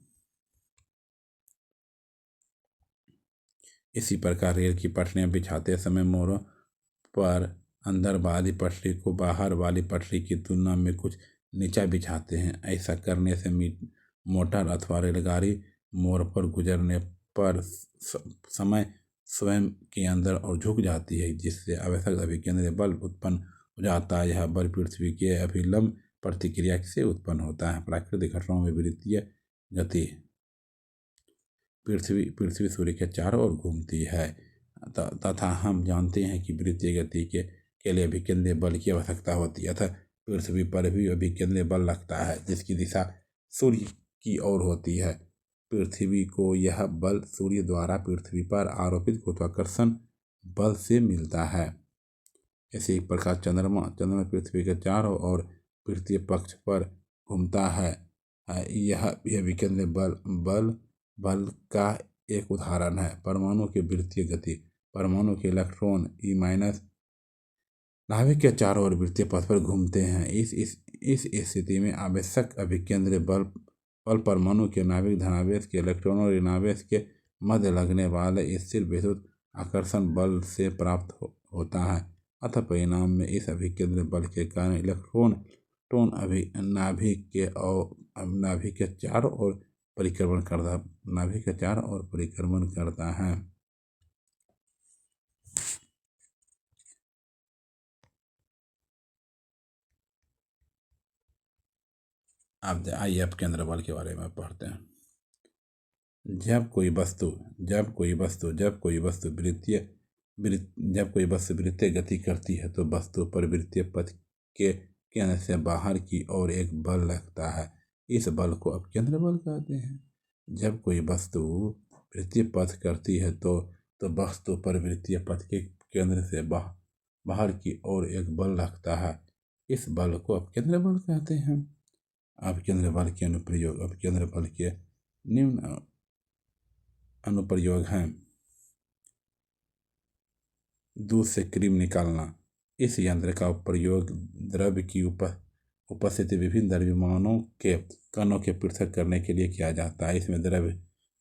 इसी प्रकार रेल की पटरियां बिछाते समय मोड़ों पर अंदर वाली पटरी को बाहर वाली पटरी की तुलना में कुछ नीचा बिछाते हैं। ऐसा करने से मोटर अथवा रेलगाड़ी मोड़ पर गुजरने पर समय स्वयं के अंदर और झुक जाती है जिससे आवश्यक अभिकेंद्र बल उत्पन्न हो जाता है। यह बल पृथ्वी के अभिलंब प्रतिक्रिया से उत्पन्न होता है। प्राकृतिक घटनाओं में वृत्तीय गति। पृथ्वी सूर्य के चारों ओर घूमती है तथा हम जानते हैं कि वृत्तीय गति के लिए अभिकेंद्र बल की आवश्यकता होती है। अतः पृथ्वी पर भी अभिकेंद्र बल लगता है जिसकी दिशा सूर्य की ओर होती है। पृथ्वी को यह बल सूर्य द्वारा पृथ्वी पर आरोपित गुरुत्वाकर्षण बल से मिलता है। इसी प्रकार चंद्रमा पृथ्वी के चारों ओर वृत्तीय पक्ष पर घूमता है। यह अभिकेंद्र बल का एक उदाहरण है। परमाणु की वृत्तीय गति। परमाणु के इलेक्ट्रॉन E- नाभिक के चारों ओर वृत्तीय पथ पर घूमते हैं। इस स्थिति में आवश्यक अभिकेंद्र बल परमाणु के नाभिक धनावेश के इलेक्ट्रॉनों और ऋणावेश के मध्य लगने वाले स्थिर विद्युत आकर्षण बल से प्राप्त होता है। अतः परिणाम में इस अभिकेंद्र बल के कारण इलेक्ट्रॉन नाभिक के चारों ओर परिक्रमण करता है। आप आइए अब केंद्र बल के बारे में पढ़ते हैं। जब कोई वस्तु वृत्तीय गति करती है तो वस्तु पर वृत्तीय पथ के केंद्र से बाहर की ओर एक बल लगता है। इस बल को अपकेंद्र बल कहते हैं। जब कोई वस्तु वृत्तीय पथ करती है तो वस्तु पर वृत्तीय पथ के केंद्र से बाहर की ओर एक बल लगता है। इस बल को अपकेंद्र बल कहते हैं। अपकेंद्र बल के अनुप्रयोग। अपकेंद्र बल के निम्न अनुप्रयोग हैं। दूध से क्रीम निकालना। इस यंत्र का प्रयोग द्रव्य की उपस्थिति विभिन्न द्रव्यमानों के कणों के पृथक करने के लिए किया जाता है। इसमें द्रव्य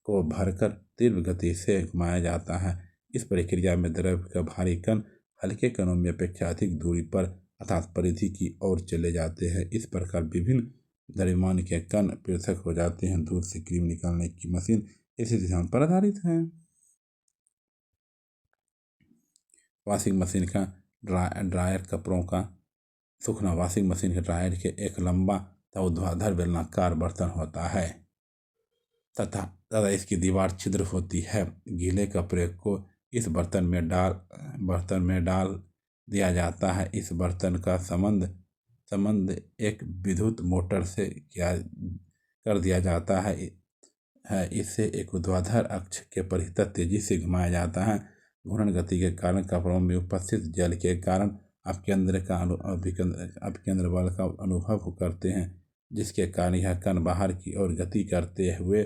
को भरकर तीव्र गति से घुमाया जाता है। इस प्रक्रिया में द्रव्य का भारी कण हल्के कणों में अपेक्षा अधिक दूरी पर अर्थात परिधि की ओर चले जाते हैं। इस प्रकार विभिन्न द्रव्यमान के कण पृथक हो जाते हैं। दूध से क्रीम निकालने की मशीन इसी सिद्धांत पर आधारित है। वॉशिंग मशीन का ड्रायर कपड़ों का सूखना। वॉशिंग मशीन के ड्रायर के एक लंबा तथा ऊर्ध्वाधर बेलनाकार बर्तन होता है तथा इसकी दीवार छिद्र होती है। गीले कपड़े को इस बर्तन में डाल दिया जाता है। इस बर्तन का संबंध एक विद्युत मोटर से कर दिया जाता है। इसे एक ऊर्ध्वाधर अक्ष के परितः तेजी से घुमाया जाता है। घूर्णन गति के कारण कपड़ों में उपस्थित जल के कारण अपकेंद्र बल का अनुभव करते हैं, जिसके कारण यह कण बाहर की ओर गति करते हुए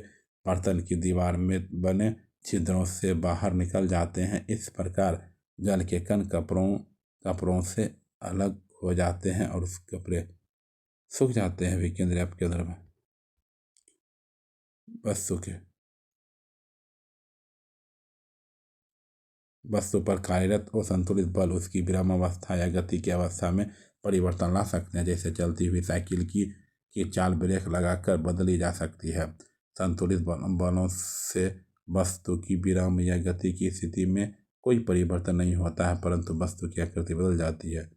बर्तन की दीवार में बने छिद्रों से बाहर निकल जाते हैं। इस प्रकार जल के कण कपड़ों से अलग हो जाते हैं और उस कपड़े सूख जाते हैं। विकेंद्र अपकेंद्र में वस्तु पर कार्यरत असंतुलित बल उसकी विरामावस्था या गति की अवस्था में परिवर्तन ला सकते हैं। जैसे चलती हुई साइकिल की चाल ब्रेक लगाकर बदली जा सकती है। संतुलित बलों से वस्तु की विराम या गति की स्थिति में कोई परिवर्तन नहीं होता है, परंतु वस्तु की आकृति बदल जाती है।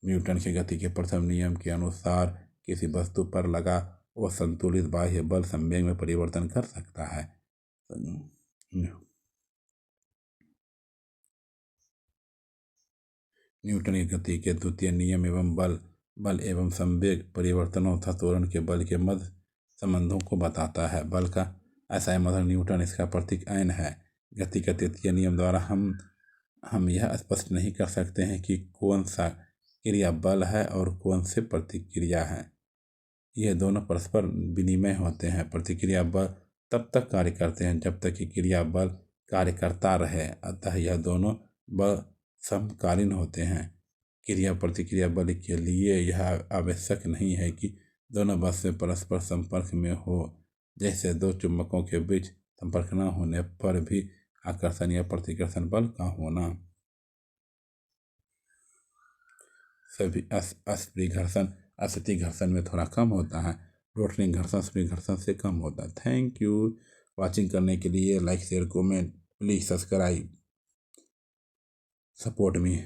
न्यूटन के गति के प्रथम नियम के अनुसार किसी वस्तु पर लगा असंतुलित बाह्य बल संवेग में परिवर्तन कर सकता है। न्यूटन की गति के द्वितीय नियम एवं बल एवं संवेग परिवर्तनों तथा त्वरण के बल के मध्य संबंधों को बताता है। बल का ऐसा मतलब न्यूटन इसका प्रतीक n है। गति के तृतीय नियम द्वारा हम यह स्पष्ट नहीं कर सकते हैं कि कौन सा क्रिया बल है और कौन से प्रतिक्रिया है। यह दोनों परस्पर विनिमय होते हैं। प्रतिक्रिया बल तब तक कार्य करते हैं जब तक कि क्रिया बल कार्य करता रहे, अतः यह दोनों बल समकालीन होते हैं। क्रिया प्रतिक्रिया बल के लिए यह आवश्यक नहीं है कि दोनों बल से परस्पर संपर्क में हो। जैसे दो चुंबकों के बीच संपर्क न होने पर भी आकर्षण या प्रतिकर्षण बल का होना। सभी अस्प्रिय घर्षण में थोड़ा कम होता है। रोटरी घर्षण स्प्रिय घर्षण से कम होता है। थैंक यू वॉचिंग करने के लिए। Like share comment please subscribe support me.